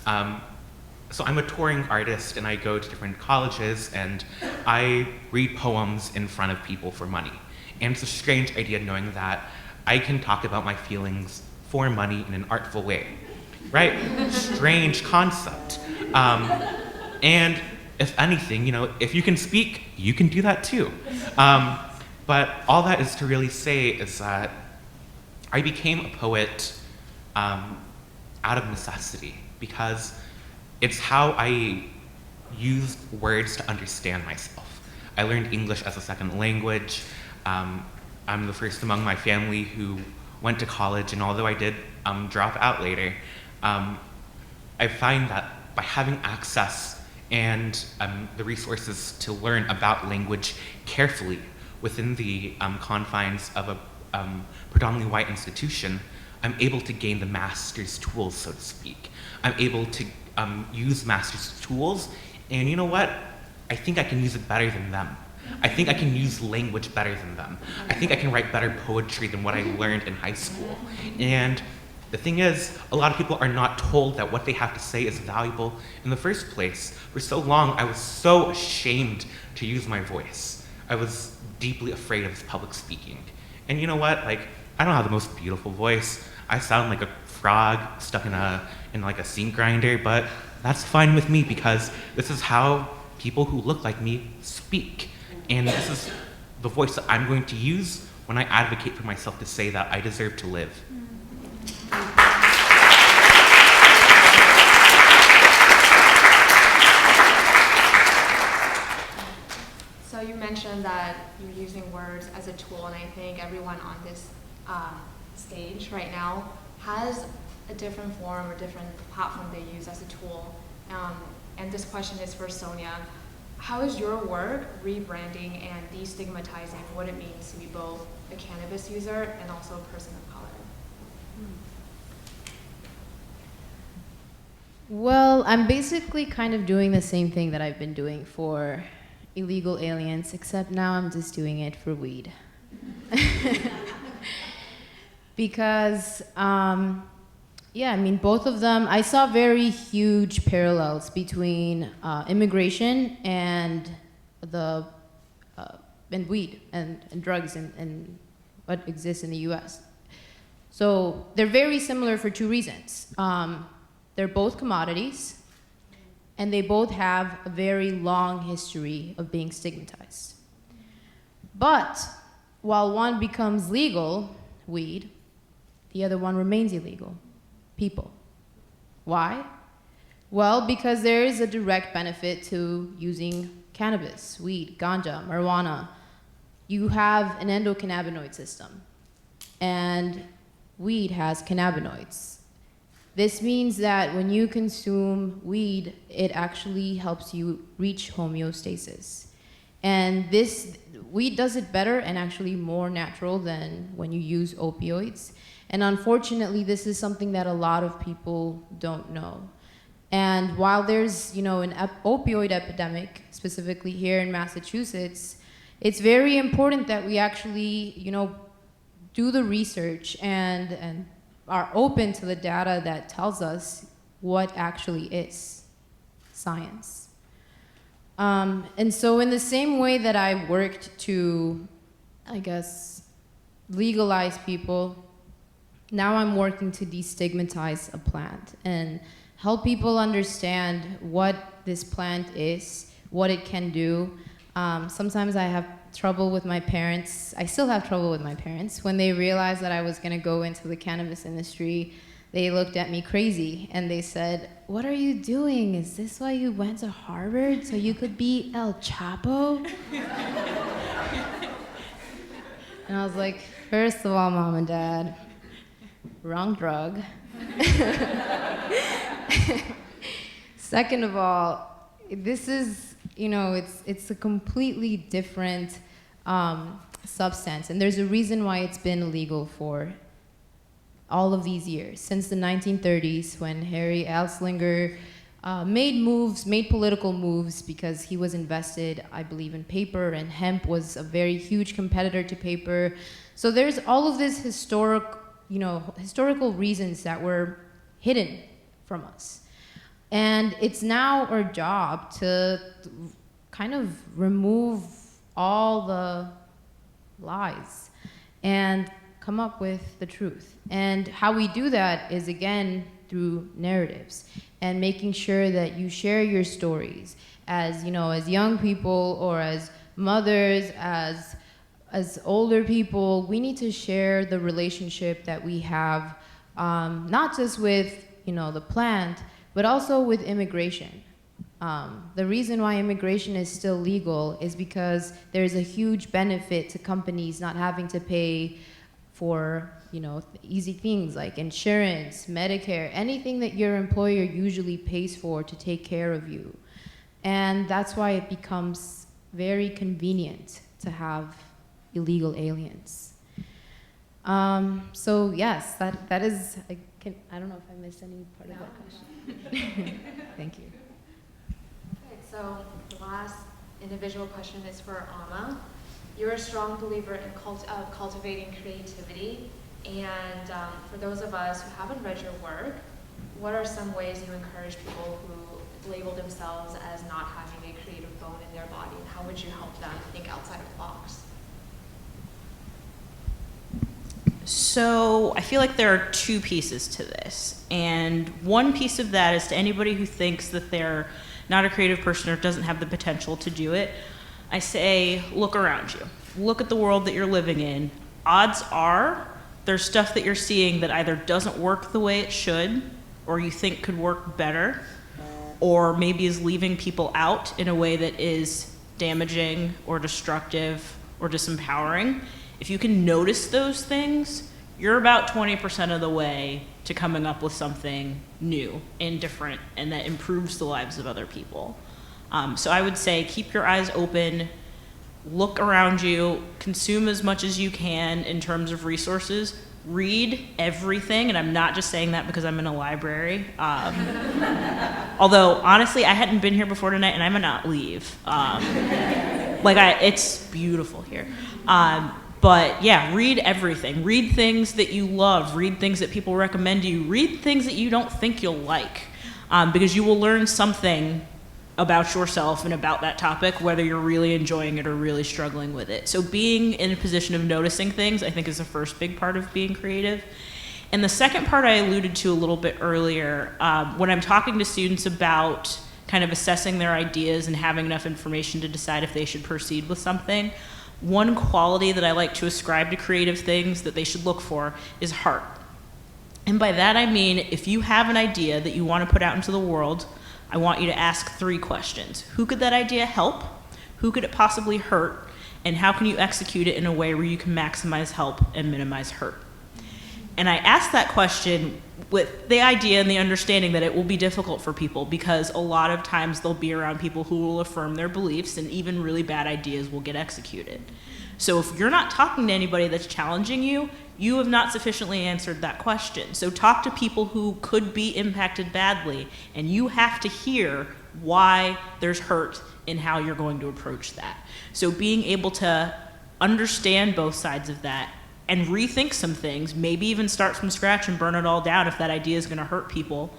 So I'm a touring artist, and I go to different colleges and I read poems in front of people for money. And it's a strange idea knowing that I can talk about my feelings for money in an artful way, right? Strange concept. And if anything, if you can speak, you can do that too. But all that is to really say is that I became a poet out of necessity, because it's how I used words to understand myself. I learned English as a second language. I'm the first among my family who went to college, and although I did drop out later, I find that by having access and the resources to learn about language carefully within the confines of a predominantly white institution, I'm able to gain the master's tools, so to speak. I'm able to use master's tools, and you know what? I think I can use it better than them. I think I can use language better than them. I think I can write better poetry than what I learned in high school. And the thing is, a lot of people are not told that what they have to say is valuable in the first place. For so long, I was so ashamed to use my voice. I was deeply afraid of public speaking. And you know what? I don't have the most beautiful voice. I sound like a frog stuck in a seam grinder, but that's fine with me, because this is how people who look like me speak. And this is the voice that I'm going to use when I advocate for myself to say that I deserve to live. So you mentioned that you're using words as a tool, and I think everyone on this stage right now has a different form or different platform they use as a tool. And this question is for Sonia. How is your work rebranding and destigmatizing what it means to be both a cannabis user and also a person of color? Well, I'm basically kind of doing the same thing that I've been doing for illegal aliens, except now I'm just doing it for weed. Because, both of them, I saw very huge parallels between immigration and weed and drugs and what exists in the US. So they're very similar for two reasons. They're both commodities, and they both have a very long history of being stigmatized. But while one becomes legal, weed, the other one remains illegal, people. Why? Well, because there is a direct benefit to using cannabis, weed, ganja, marijuana. You have an endocannabinoid system, and weed has cannabinoids. This means that when you consume weed, it actually helps you reach homeostasis. And weed does it better and actually more natural than when you use opioids. And unfortunately, this is something that a lot of people don't know. And while there's, an opioid epidemic, specifically here in Massachusetts, it's very important that we actually, do the research and are open to the data that tells us what actually is science. And so in the same way that I worked to, legalize people, now I'm working to destigmatize a plant and help people understand what this plant is, what it can do. Sometimes I have trouble with my parents. I still have trouble with my parents. When they realized that I was going to go into the cannabis industry, they looked at me crazy and they said, "What are you doing? Is this why you went to Harvard? So you could be El Chapo?" And I was like, first of all, Mom and Dad, wrong drug. Second of all, this is, it's a completely different substance, and there's a reason why it's been illegal for all of these years, since the 1930s, when Harry Anslinger made political moves because he was invested, I believe, in paper, and hemp was a very huge competitor to paper. So there's all of this historical reasons that were hidden from us. And it's now our job to kind of remove all the lies and come up with the truth. And how we do that is, again, through narratives and making sure that you share your stories as, as young people or as mothers, as older people. We need to share the relationship that we have, not just with, the plant, but also with immigration. The reason why immigration is still legal is because there's a huge benefit to companies not having to pay for, easy things like insurance, Medicare, anything that your employer usually pays for to take care of you. And that's why it becomes very convenient to have illegal aliens. So yes, that is, I don't know if I missed any part of that question. Thank you. Okay, so the last individual question is for Amma. You're a strong believer in cultivating creativity, and for those of us who haven't read your work, what are some ways you encourage people who label themselves as not having a creative bone in their body, and how would you help them think outside of the box? So I feel like there are two pieces to this. And one piece of that is to anybody who thinks that they're not a creative person or doesn't have the potential to do it, I say, look around you. Look at the world that you're living in. Odds are there's stuff that you're seeing that either doesn't work the way it should, or you think could work better, or maybe is leaving people out in a way that is damaging or destructive or disempowering. If you can notice those things, you're about 20% of the way to coming up with something new and different and that improves the lives of other people. So I would say keep your eyes open, look around you, consume as much as you can in terms of resources, read everything, and I'm not just saying that because I'm in a library. Although, honestly, I hadn't been here before tonight and I might not leave. It's beautiful here. But yeah, read everything. Read things that you love. Read things that people recommend to you. Read things that you don't think you'll like, because you will learn something about yourself and about that topic, whether you're really enjoying it or really struggling with it. So being in a position of noticing things, I think, is the first big part of being creative. And the second part I alluded to a little bit earlier, when I'm talking to students about kind of assessing their ideas and having enough information to decide if they should proceed with something, one quality that I like to ascribe to creative things that they should look for is heart. And by that I mean, if you have an idea that you want to put out into the world, I want you to ask 3 questions. Who could that idea help? Who could it possibly hurt? And how can you execute it in a way where you can maximize help and minimize hurt? And I ask that question with the idea and the understanding that it will be difficult for people, because a lot of times they'll be around people who will affirm their beliefs, and even really bad ideas will get executed. So if you're not talking to anybody that's challenging you, you have not sufficiently answered that question. So talk to people who could be impacted badly, and you have to hear why there's hurt and how you're going to approach that. So being able to understand both sides of that and rethink some things, maybe even start from scratch and burn it all down if that idea is going to hurt people,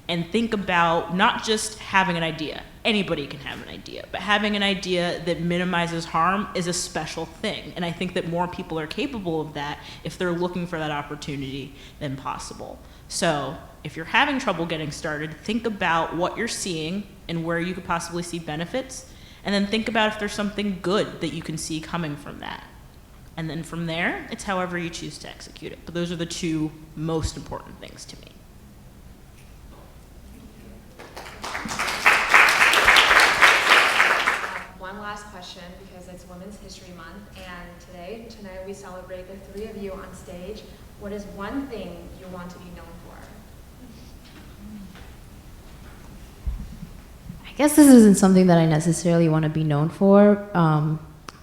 and think about not just having an idea. Anybody can have an idea, but having an idea that minimizes harm is a special thing. And I think that more people are capable of that if they're looking for that opportunity than possible. So if you're having trouble getting started, think about what you're seeing and where you could possibly see benefits, and then think about if there's something good that you can see coming from that. And then from there, it's however you choose to execute it. But those are the 2 most important things to me. One last question, because it's Women's History Month, and tonight we celebrate the 3 of you on stage. What is one thing you want to be known for? I guess this isn't something that I necessarily want to be known for,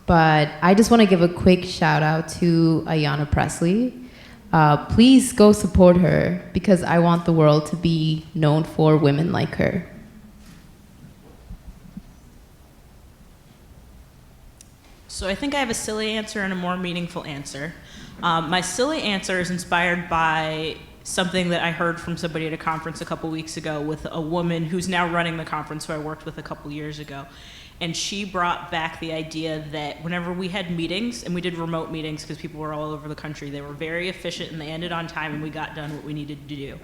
but I just want to give a quick shout out to Ayanna Pressley. please go support her because I want the world to be known for women like her. So I think I have a silly answer and a more meaningful answer. My silly answer is inspired by something that I heard from somebody at a conference a couple weeks ago with a woman who's now running the conference who I worked with a couple years ago. And she brought back the idea that whenever we had meetings, and we did remote meetings because people were all over the country, they were very efficient and they ended on time and we got done what we needed to do.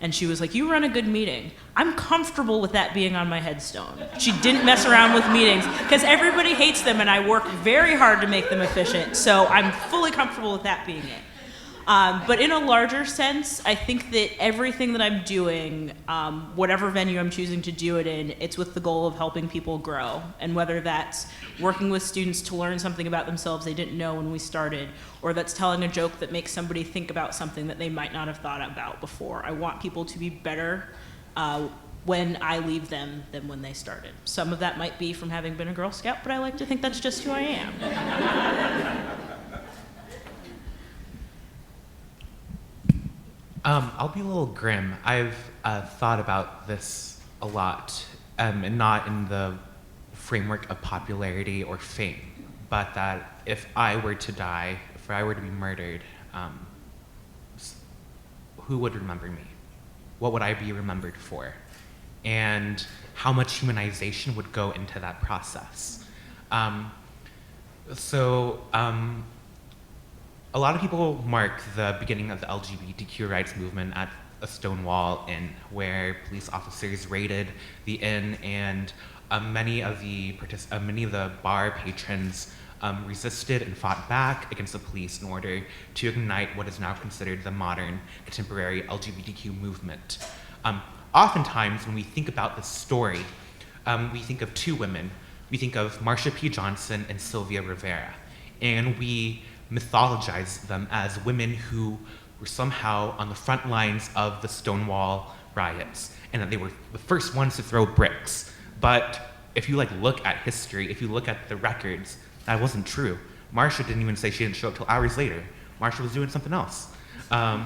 And she was like, you run a good meeting. I'm comfortable with that being on my headstone. She didn't mess around with meetings because everybody hates them and I work very hard to make them efficient. So I'm fully comfortable with that being it. But in a larger sense, I think that everything that I'm doing, whatever venue I'm choosing to do it in, it's with the goal of helping people grow. And whether that's working with students to learn something about themselves they didn't know when we started, or that's telling a joke that makes somebody think about something that they might not have thought about before. I want people to be better when I leave them than when they started. Some of that might be from having been a Girl Scout, but I like to think that's just who I am. I'll be a little grim. I've thought about this a lot, and not in the framework of popularity or fame, but that if I were to die, if I were to be murdered, who would remember me? What would I be remembered for? And how much humanization would go into that process? A lot of people mark the beginning of the LGBTQ rights movement at a Stonewall Inn, where police officers raided the inn, and many of the bar patrons resisted and fought back against the police in order to ignite what is now considered the modern contemporary LGBTQ movement. Oftentimes, when we think about this story, we think of two women. We think of Marsha P. Johnson and Sylvia Rivera, and we mythologize them as women who were somehow on the front lines of the Stonewall riots, and that they were the first ones to throw bricks. But if you look at history, if you look at the records, that wasn't true. Marsha didn't even say she didn't show up till hours later. Marsha was doing something else. But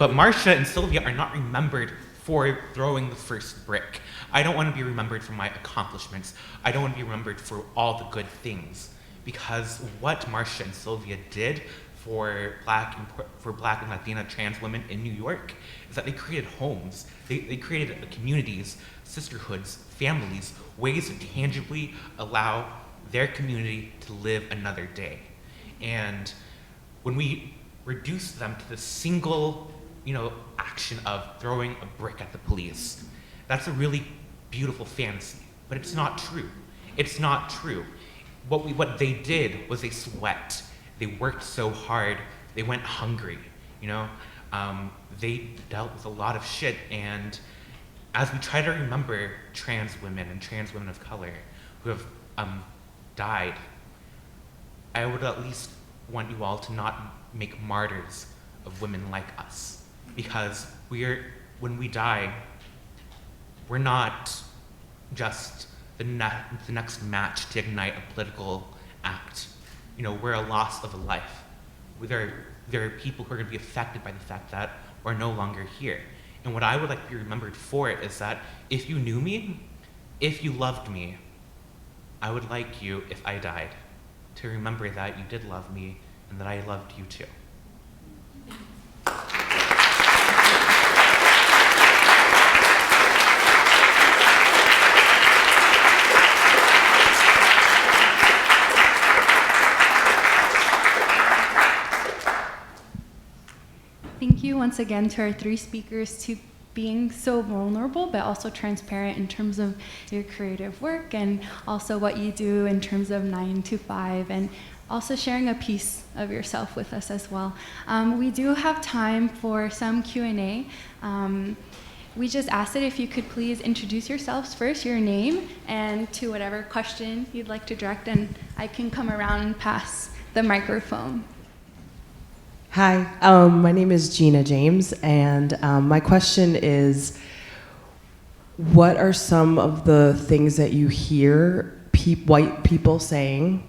Marsha and Sylvia are not remembered for throwing the first brick. I don't want to be remembered for my accomplishments. I don't want to be remembered for all the good things. Because what Marsha and Sylvia did for Black and Latina trans women in New York is that they created homes. They created communities, sisterhoods, families, ways to tangibly allow their community to live another day. And when we reduce them to the single, action of throwing a brick at the police, that's a really beautiful fantasy, but it's not true. It's not true. What they did was they sweat. They worked so hard. They went hungry. They dealt with a lot of shit. And as we try to remember trans women and trans women of color who have died, I would at least want you all to not make martyrs of women like us, because when we die, we're not just the next match to ignite a political act. We're a loss of a life. There are people who are going to be affected by the fact that we're no longer here. And what I would like to be remembered for is that if you knew me, if you loved me, I would like you, if I died, to remember that you did love me and that I loved you too. Thank you once again to our three speakers to being so vulnerable but also transparent in terms of your creative work and also what you do in terms of 9 to 5 and also sharing a piece of yourself with us as well. We do have time for some Q&A. We just asked it if you could please introduce yourselves first, your name, and to whatever question you'd like to direct, and I can come around and pass the microphone. Hi, my name is Gina James, and my question is, what are some of the things that you hear white people saying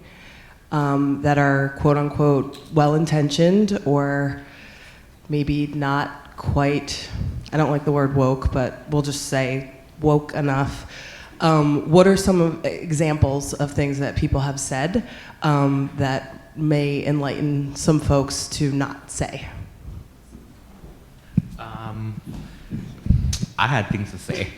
that are quote unquote well-intentioned or maybe not quite, I don't like the word woke, but we'll just say woke enough. What are some examples of things that people have said that may enlighten some folks to not say? I had things to say.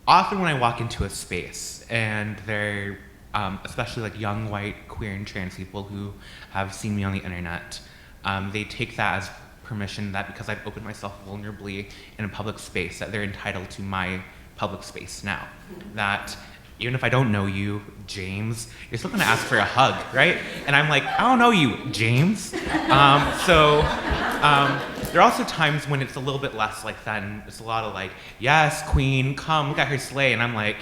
Often when I walk into a space and they're, especially like young, white, queer, and trans people who have seen me on the internet, they take that as permission that because I've opened myself vulnerably in a public space, that they're entitled to my public space now. That even if I don't know you, James, you're still gonna ask for a hug, right? And I'm like, I don't know you, James. There are also times when it's a little bit less like that, and it's a lot of like, yes, queen, come, look at her slay. And I'm like,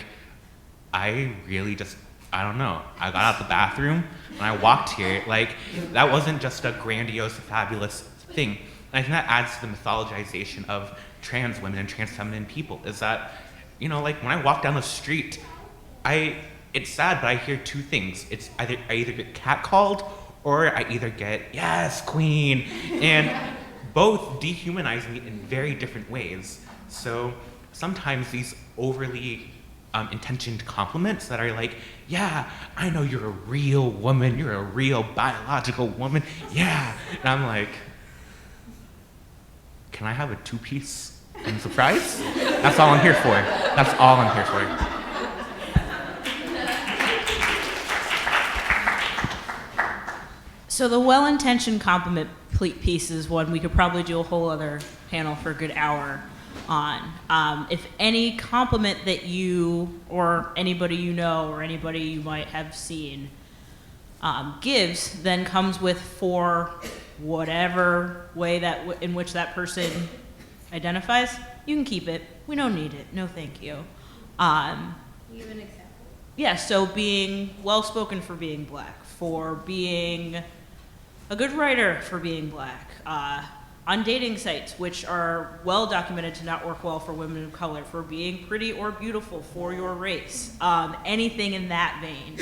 I really just, I don't know. I got out the bathroom and I walked here. Like, that wasn't just a grandiose, fabulous thing. And I think that adds to the mythologization of trans women and trans feminine people, is that, you know, like when I walk down the street, it's sad, but I hear two things. It's I either get catcalled or I either get, yes, queen. And both dehumanize me in very different ways. So sometimes these overly intentioned compliments that are like, yeah, I know you're a real woman, you're a real biological woman, yeah. And I'm like, can I have a two-piece and surprise? That's all I'm here for. That's all I'm here for. So the well-intentioned compliment piece is one we could probably do a whole other panel for a good hour on. If any compliment that you or anybody you know or anybody you might have seen gives, then comes with for whatever way that in which that person identifies, you can keep it. We don't need it. No, thank you. Can you give an example? Yeah, so being well-spoken for being black, for being a good writer for being black, on dating sites, which are well documented to not work well for women of color, for being pretty or beautiful for your race, anything in that vein.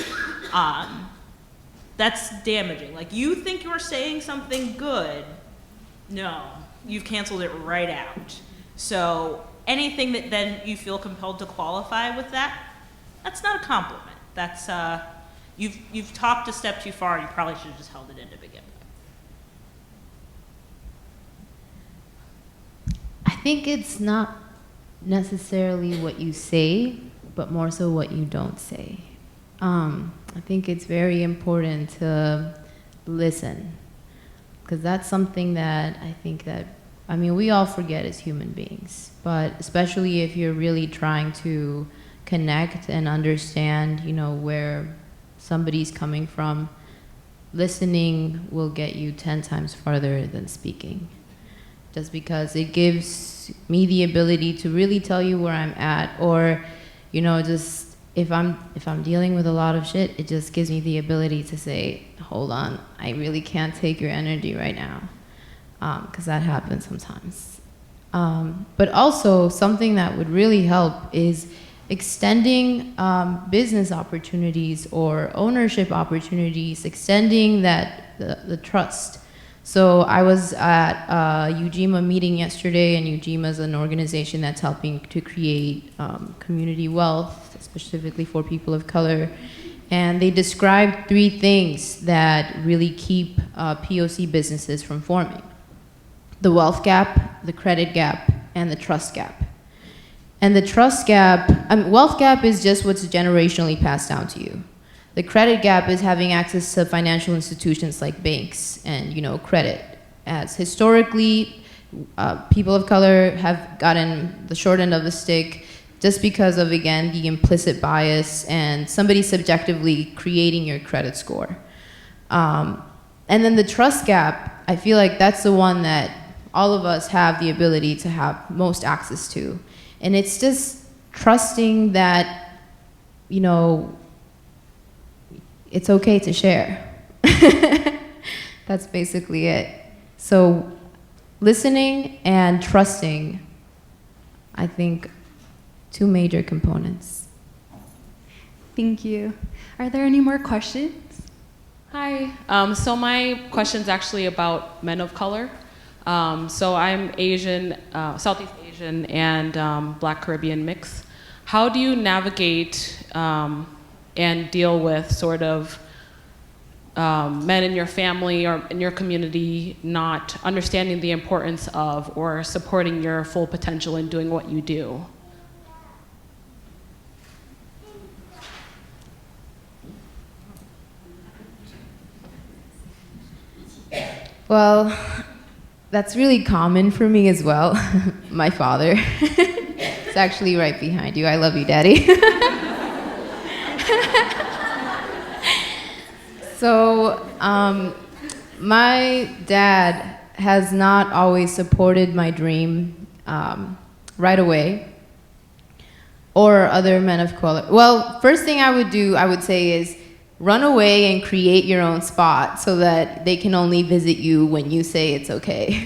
That's damaging. Like, you think you're saying something good, no, you've canceled it right out. So anything that then you feel compelled to qualify with that, that's not a compliment. That's, you've talked a step too far, you probably should have just held it in to begin with. I think it's not necessarily what you say, but more so what you don't say. I think it's very important to listen, because that's something that I think that, I mean, we all forget as human beings, but especially if you're really trying to connect and understand, you know, where somebody's coming from, listening will get you 10 times farther than speaking. Just because it gives me the ability to really tell you where I'm at, or, you know, just if I'm dealing with a lot of shit, it just gives me the ability to say, hold on, I really can't take your energy right now, because that happens sometimes. But also something that would really help is extending business opportunities or ownership opportunities, extending the trust. So I was at a UGMA meeting yesterday, and UGMA is an organization that's helping to create community wealth, specifically for people of color. And they described 3 things that really keep POC businesses from forming: the wealth gap, the credit gap, and the trust gap. And the trust gap, wealth gap is just what's generationally passed down to you. The credit gap is having access to financial institutions like banks and, you know, credit. As historically, people of color have gotten the short end of the stick just because of, again, the implicit bias and somebody subjectively creating your credit score. And then the trust gap, I feel like that's the one that all of us have the ability to have most access to. And it's just trusting that, you know, it's okay to share. That's basically it. So listening and trusting I think, two major components. Thank you. Are there any more questions? Hi. So my question's actually about men of color. So I'm Asian, Southeast Asian, and Black Caribbean mix. How do you navigate and deal with sort of men in your family or in your community not understanding the importance of or supporting your full potential in doing what you do? Well, that's really common for me as well. My father. It's actually right behind you. I love you, Daddy. So, my dad has not always supported my dream right away, or other men of color. Well, first thing I would say is run away and create your own spot so that they can only visit you when you say it's okay.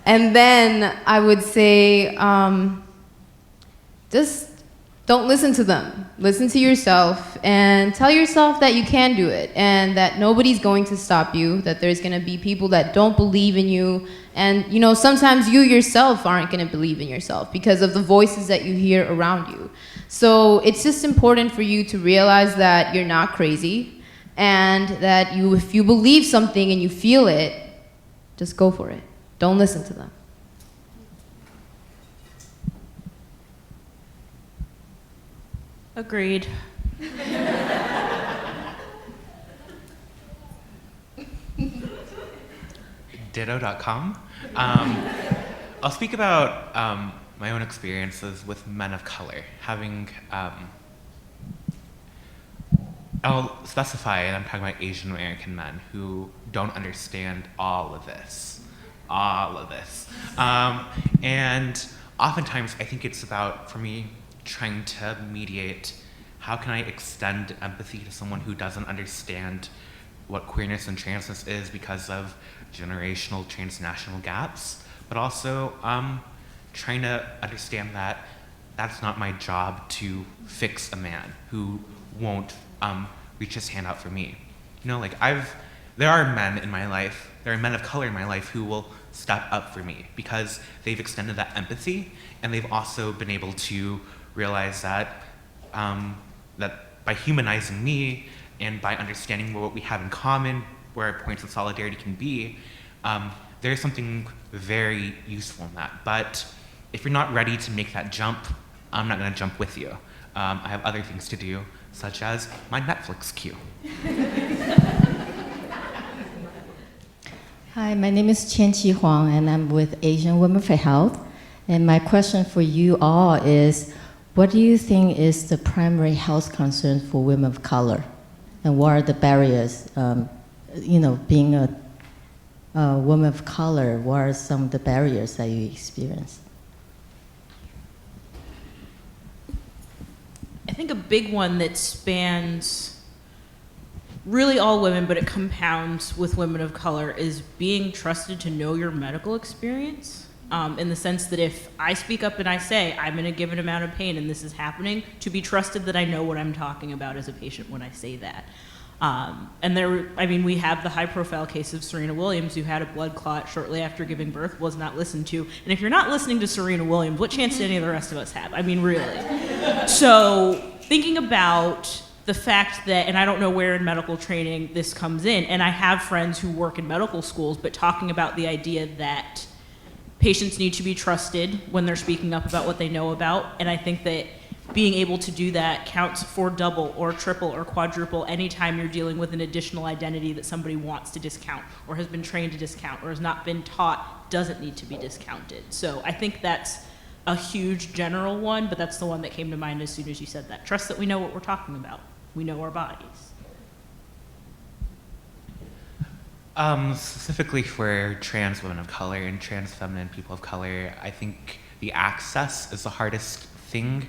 And then I would say, just don't listen to them. Listen to yourself and tell yourself that you can do it and that nobody's going to stop you, that there's going to be people that don't believe in you. And, you know, sometimes you yourself aren't going to believe in yourself because of the voices that you hear around you. So it's just important for you to realize that you're not crazy and that if you believe something and you feel it, just go for it. Don't listen to them. Agreed. Ditto.com. I'll speak about my own experiences with men of color. I'll specify, and I'm talking about Asian American men who don't understand all of this. And oftentimes I think it's about, for me, trying to mediate how can I extend empathy to someone who doesn't understand what queerness and transness is because of generational transnational gaps, but also trying to understand that that's not my job to fix a man who won't reach his hand out for me. You know, like there are men in my life, there are men of color in my life who will step up for me because they've extended that empathy and they've also been able to realize that that by humanizing me and by understanding what we have in common, where our points of solidarity can be, there's something very useful in that. But if you're not ready to make that jump, I'm not going to jump with you. I have other things to do, such as my Netflix queue. Hi, my name is Qianqi Huang, and I'm with Asian Women for Health. And my question for you all is, what do you think is the primary health concern for women of color? And what are the barriers? Being a woman of color, what are some of the barriers that you experience? I think a big one that spans really all women, but it compounds with women of color, is being trusted to know your medical experience. In the sense that if I speak up and I say, I'm in a given amount of pain and this is happening, to be trusted that I know what I'm talking about as a patient when I say that. We have the high profile case of Serena Williams, who had a blood clot shortly after giving birth, was not listened to. And if you're not listening to Serena Williams, what chance do any of the rest of us have? I mean, really. So thinking about the fact that, and I don't know where in medical training this comes in, and I have friends who work in medical schools, but talking about the idea that patients need to be trusted when they're speaking up about what they know about, and I think that being able to do that counts for double or triple or quadruple anytime you're dealing with an additional identity that somebody wants to discount or has been trained to discount or has not been taught doesn't need to be discounted. So I think that's a huge general one, but that's the one that came to mind as soon as you said that. Trust that we know what we're talking about. We know our bodies. Specifically for trans women of color and trans feminine people of color, I think the access is the hardest thing.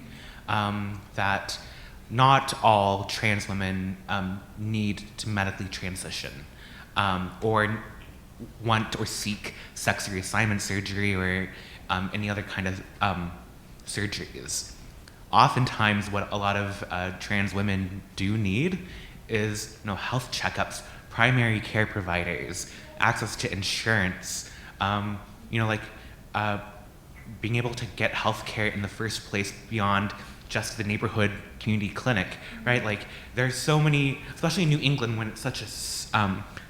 That not all trans women need to medically transition or want or seek sex reassignment surgery or any other kind of surgeries. Oftentimes, what a lot of trans women do need is health checkups, primary care providers, access to insurance, being able to get health care in the first place beyond just the neighborhood community clinic, right? Like, there's so many, especially in New England when it's such a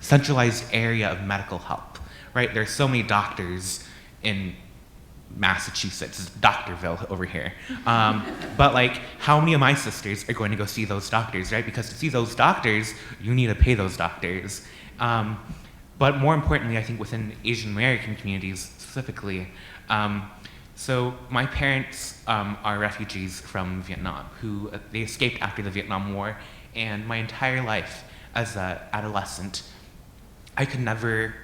centralized area of medical help, right? There's so many doctors in Massachusetts, Doctorville over here. But like, how many of my sisters are going to go see those doctors, right? Because to see those doctors, you need to pay those doctors. But more importantly, I think within Asian American communities specifically, so my parents are refugees from Vietnam who they escaped after the Vietnam War, and my entire life as an adolescent, I could never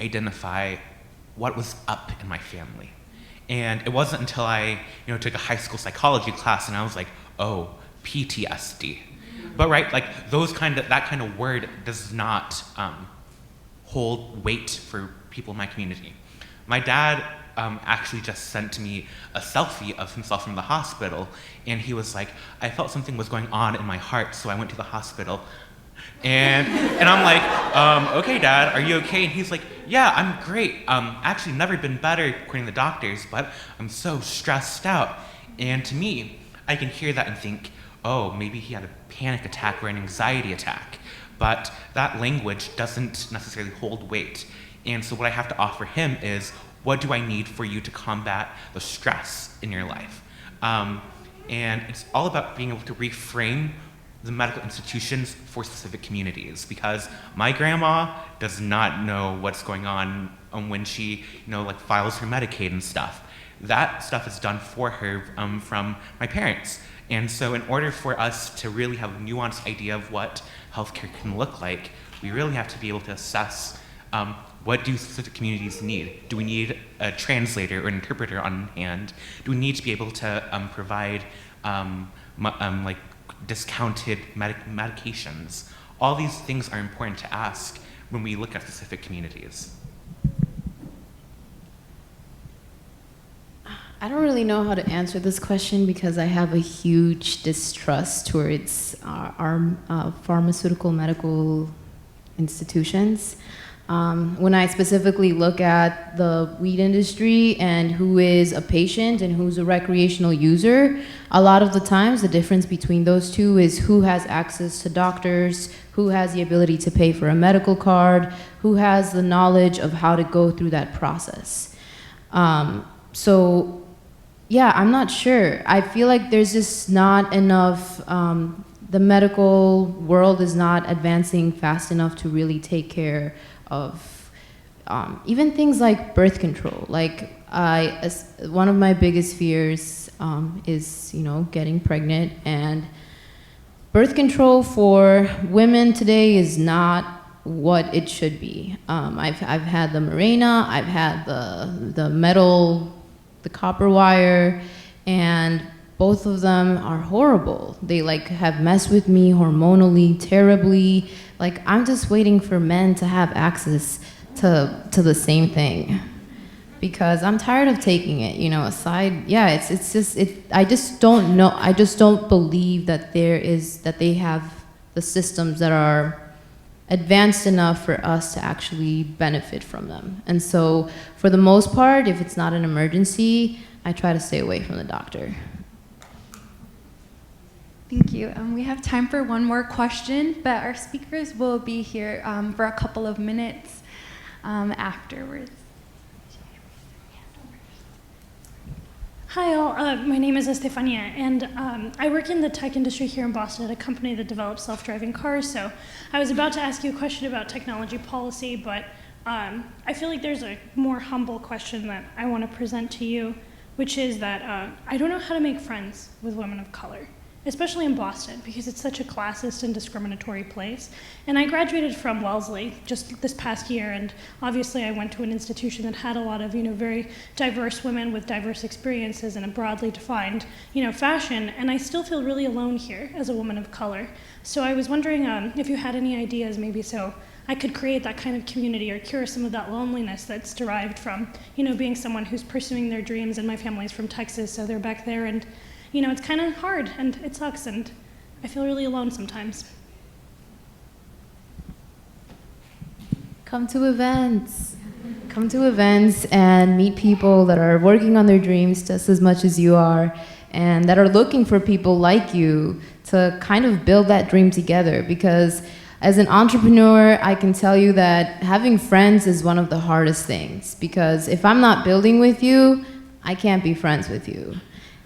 identify what was up in my family. And it wasn't until I took a high school psychology class and I was like, oh, PTSD. But right, like that kind of word does not hold weight for people in my community. My dad actually just sent me a selfie of himself from the hospital, and he was like, I felt something was going on in my heart, so I went to the hospital. And I'm like, okay, Dad, are you okay? And he's like, yeah, I'm great. Actually, never been better according to the doctors, but I'm so stressed out. And to me, I can hear that and think, oh, maybe he had a panic attack or an anxiety attack. But that language doesn't necessarily hold weight. And so what I have to offer him is, what do I need for you to combat the stress in your life? And it's all about being able to reframe the medical institutions for specific communities, because my grandma does not know what's going on when she, files her Medicaid and stuff. That stuff is done for her from my parents. And so in order for us to really have a nuanced idea of what healthcare can look like, we really have to be able to assess what do specific communities need? Do we need a translator or an interpreter on hand? Do we need to be able to provide discounted medications? All these things are important to ask when we look at specific communities. I don't really know how to answer this question because I have a huge distrust towards our pharmaceutical medical institutions. When I specifically look at the weed industry and who is a patient and who's a recreational user, a lot of the times the difference between those two is who has access to doctors, who has the ability to pay for a medical card, who has the knowledge of how to go through that process. So yeah, I'm not sure. I feel like there's just not enough, the medical world is not advancing fast enough to really take care of even things like birth control. Like one of my biggest fears is getting pregnant, and birth control for women today is not what it should be. I've had the Mirena, I've had the metal, the copper wire, and both of them are horrible. They have messed with me hormonally terribly. I'm just waiting for men to have access to the same thing, because I'm tired of taking it, I just don't know. I just don't believe that they have the systems that are advanced enough for us to actually benefit from them. And so for the most part, if it's not an emergency, I try to stay away from the doctor. Thank you. We have time for one more question, but our speakers will be here for a couple of minutes afterwards. Hi all, my name is Estefania, and I work in the tech industry here in Boston at a company that develops self-driving cars. So I was about to ask you a question about technology policy, but I feel like there's a more humble question that I want to present to you, which is that I don't know how to make friends with women of color, especially in Boston, because it's such a classist and discriminatory place. And I graduated from Wellesley just this past year, and obviously I went to an institution that had a lot of, very diverse women with diverse experiences and a broadly defined, fashion, and I still feel really alone here as a woman of color. So I was wondering if you had any ideas, maybe so I could create that kind of community or cure some of that loneliness that's derived from, you know, being someone who's pursuing their dreams. And my family's from Texas, so they're back there, and, you know, it's kind of hard and it sucks, and I feel really alone sometimes. Come to events. Come to events and meet people that are working on their dreams just as much as you are, and that are looking for people like you to kind of build that dream together. Because as an entrepreneur, I can tell you that having friends is one of the hardest things, because if I'm not building with you, I can't be friends with you.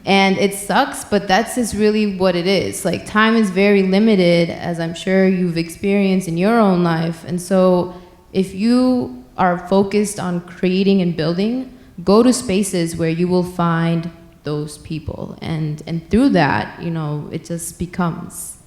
And it sucks, but that's just really what it is. Like, time is very limited, as I'm sure you've experienced in your own life. And so if you are focused on creating and building, go to spaces where you will find those people. And through that, you know, it just becomes.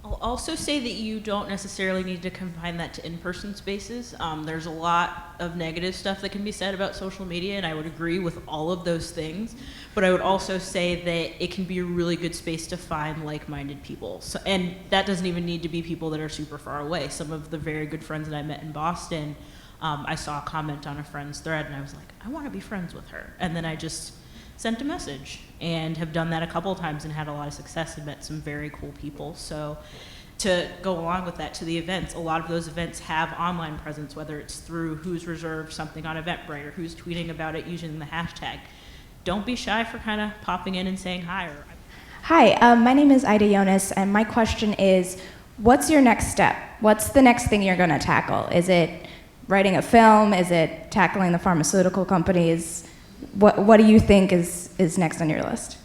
I'll also say that you don't necessarily need to confine that to in-person spaces. There's a lot of negative stuff that can be said about social media, and I would agree with all of those things. But I would also say that it can be a really good space to find like-minded people. So, and that doesn't even need to be people that are super far away. Some of the very good friends that I met in Boston, I saw a comment on a friend's thread, and I was like, I want to be friends with her. And then I just sent a message, and have done that a couple of times and had a lot of success and met some very cool people. So to go along with that, to the events, a lot of those events have online presence, whether it's through who's reserved something on Eventbrite or who's tweeting about it using the hashtag. Don't be shy for kind of popping in and saying hi. Hi, my name is Ida Jonas, and my question is, what's your next step? What's the next thing you're going to tackle? Is it writing a film? Is it tackling the pharmaceutical companies? What do you think is next on your list?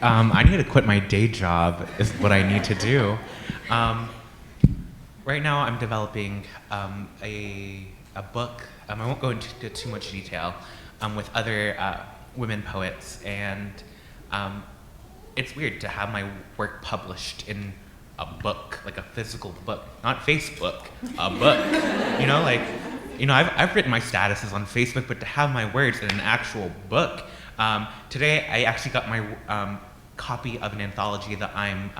I need to quit my day job is what I need to do. Right now I'm developing a book. I won't go into too much detail with other women poets, and it's weird to have my work published in a book, like a physical book, not Facebook, a book. You know, like, you know, I've written my statuses on Facebook, but to have my words in an actual book. Today I actually got my copy of an anthology that I'm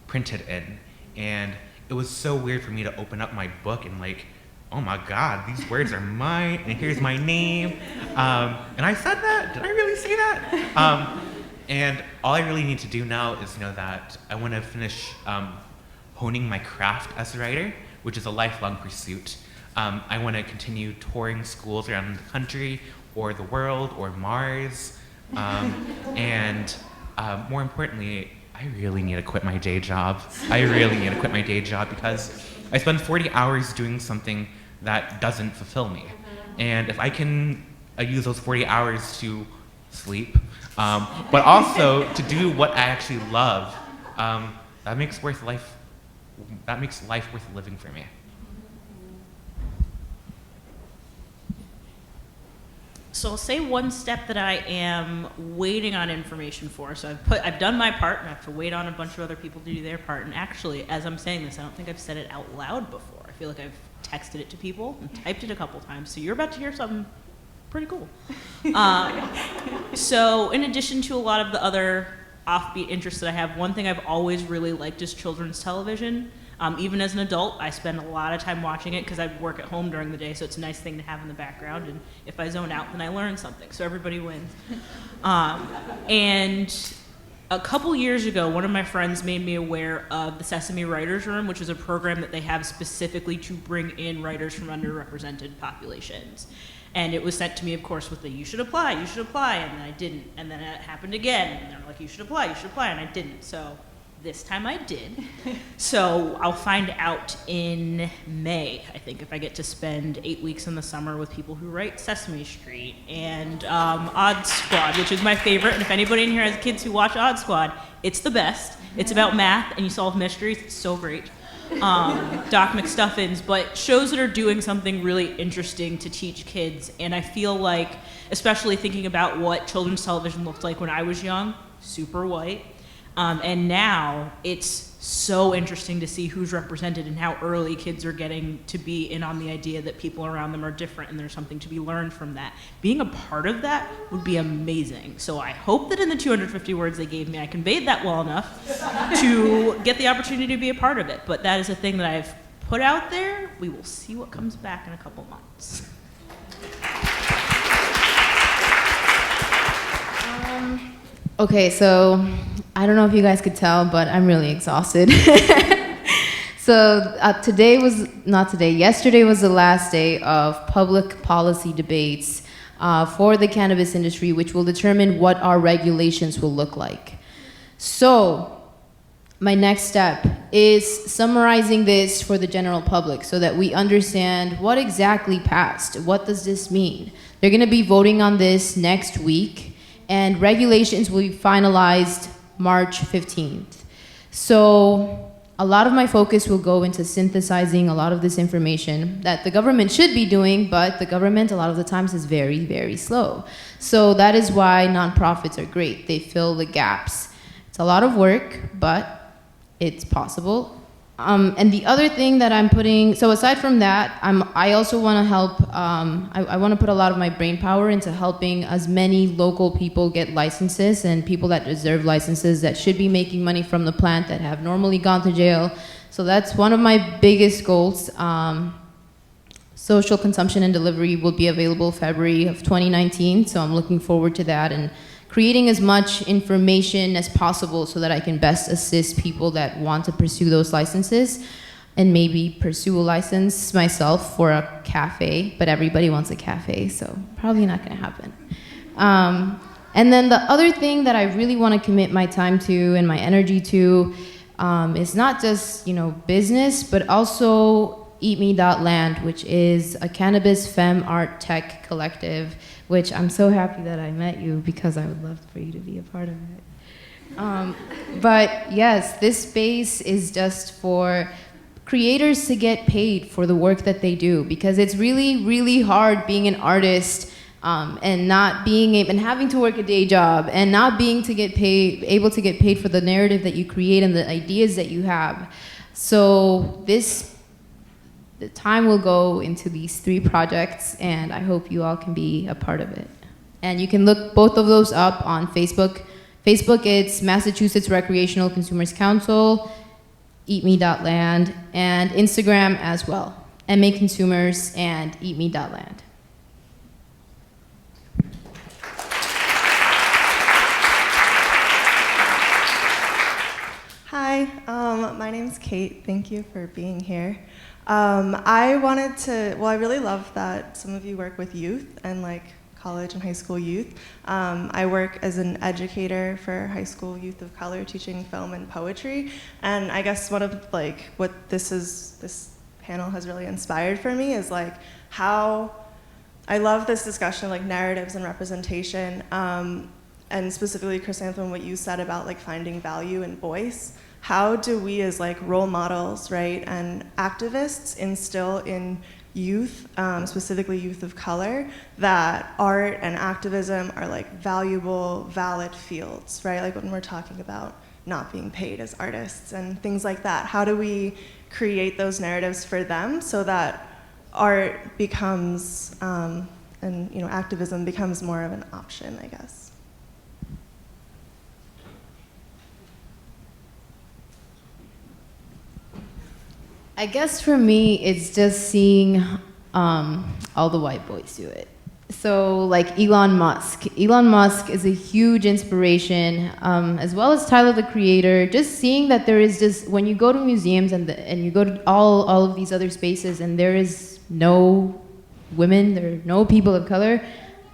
printed in, and it was so weird for me to open up my book and like, oh my God, these words are mine, and here's my name. And I said that? Did I really say that? And all I really need to do now is know that I want to finish honing my craft as a writer, which is a lifelong pursuit. I want to continue touring schools around the country, or the world, or Mars. And more importantly, I really need to quit my day job. I really need to quit my day job because I spend 40 hours doing something that doesn't fulfill me. And if I can use those 40 hours to sleep, but also to do what I actually love, that makes life worth living for me. So I'll say one step that I am waiting on information for. So I've done my part, and I have to wait on a bunch of other people to do their part. And actually, as I'm saying this, I don't think I've said it out loud before. I feel like I've texted it to people and typed it a couple times. So you're about to hear something pretty cool. So in addition to a lot of the other offbeat interests that I have, one thing I've always really liked is children's television. Even as an adult, I spend a lot of time watching it because I work at home during the day, so it's a nice thing to have in the background. And if I zone out, then I learn something, so everybody wins. And a couple years ago, one of my friends made me aware of the Sesame Writers Room, which is a program that they have specifically to bring in writers from underrepresented populations. And it was sent to me, of course, with the you should apply, and then I didn't. And then it happened again, and they're like, you should apply, and I didn't. So this time I did. So I'll find out in May, I think, if I get to spend 8 weeks in the summer with people who write Sesame Street and Odd Squad, which is my favorite. And if anybody in here has kids who watch Odd Squad, it's the best. It's about math and you solve mysteries. It's so great. Doc McStuffins, but shows that are doing something really interesting to teach kids. And I feel like, especially thinking about what children's television looked like when I was young, super white, And now it's so interesting to see who's represented and how early kids are getting to be in on the idea that people around them are different and there's something to be learned from that. Being a part of that would be amazing. So I hope that in the 250 words they gave me, I conveyed that well enough to get the opportunity to be a part of it. But that is a thing that I've put out there. We will see what comes back in a couple months. Okay, so I don't know if you guys could tell, but I'm really exhausted. So yesterday was the last day of public policy debates for the cannabis industry, which will determine what our regulations will look like. So my next step is summarizing this for the general public so that we understand what exactly passed. What does this mean? They're gonna be voting on this next week, and regulations will be finalized March 15th. So a lot of my focus will go into synthesizing a lot of this information that the government should be doing, but the government a lot of the times is very, very slow. So that is why nonprofits are great. They fill the gaps. It's a lot of work, but it's possible. And the other thing that I'm putting, so aside from that, I also want to help, I want to put a lot of my brain power into helping as many local people get licenses and people that deserve licenses that should be making money from the plant that have normally gone to jail. So that's one of my biggest goals. Social consumption and delivery will be available February of 2019, so I'm looking forward to that and creating as much information as possible so that I can best assist people that want to pursue those licenses and maybe pursue a license myself for a cafe, but everybody wants a cafe, so probably not gonna happen. And then the other thing that I really wanna commit my time to and my energy to is not just, business, but also EatMe.land, which is a cannabis femme art tech collective, which I'm so happy that I met you because I would love for you to be a part of it. But yes, this space is just for creators to get paid for the work that they do, because it's really, really hard being an artist and not being able, and having to work a day job and not being able to get paid for the narrative that you create and the ideas that you have. So the time will go into these 3 projects, and I hope you all can be a part of it. And you can look both of those up on Facebook. Facebook, it's Massachusetts Recreational Consumers Council, EatMe.land, and Instagram as well, MA Consumers and EatMe.land. Hi, my name's Kate. Thank you for being here. I really love that some of you work with youth and college and high school youth. I work as an educator for high school youth of color, teaching film and poetry. And I guess one of what this panel has really inspired for me is how I love this discussion of narratives and representation, and specifically Chrysanthemum, what you said about finding value and voice. How do we as role models, right, and activists instill in youth, specifically youth of color, that art and activism are valuable, valid fields, right? When we're talking about not being paid as artists and things like that. How do we create those narratives for them so that art becomes, and activism becomes more of an option, I guess? I guess for me, it's just seeing all the white boys do it. So Elon Musk. Elon Musk is a huge inspiration, as well as Tyler, the Creator. Just seeing that there is just, when you go to museums and you go to all of these other spaces and there is no women, there are no people of color,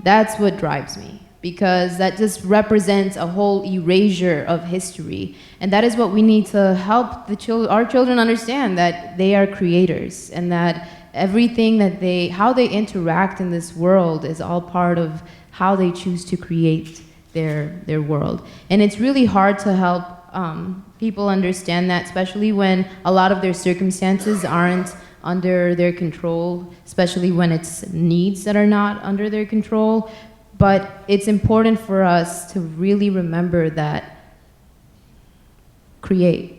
that's what drives me. Because that just represents a whole erasure of history. And that is what we need to help our children understand, that they are creators and that everything that how they interact in this world is all part of how they choose to create their world. And it's really hard to help people understand that, especially when a lot of their circumstances aren't under their control, especially when it's needs that are not under their control. But it's important for us to really remember that create.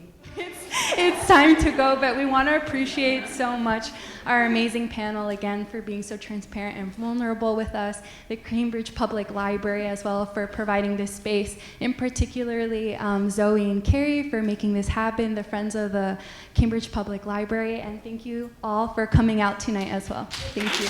It's time to go, but we want to appreciate so much our amazing panel again for being so transparent and vulnerable with us, the Cambridge Public Library as well for providing this space, and particularly Zoe and Carrie for making this happen, the Friends of the Cambridge Public Library, and thank you all for coming out tonight as well. Thank you.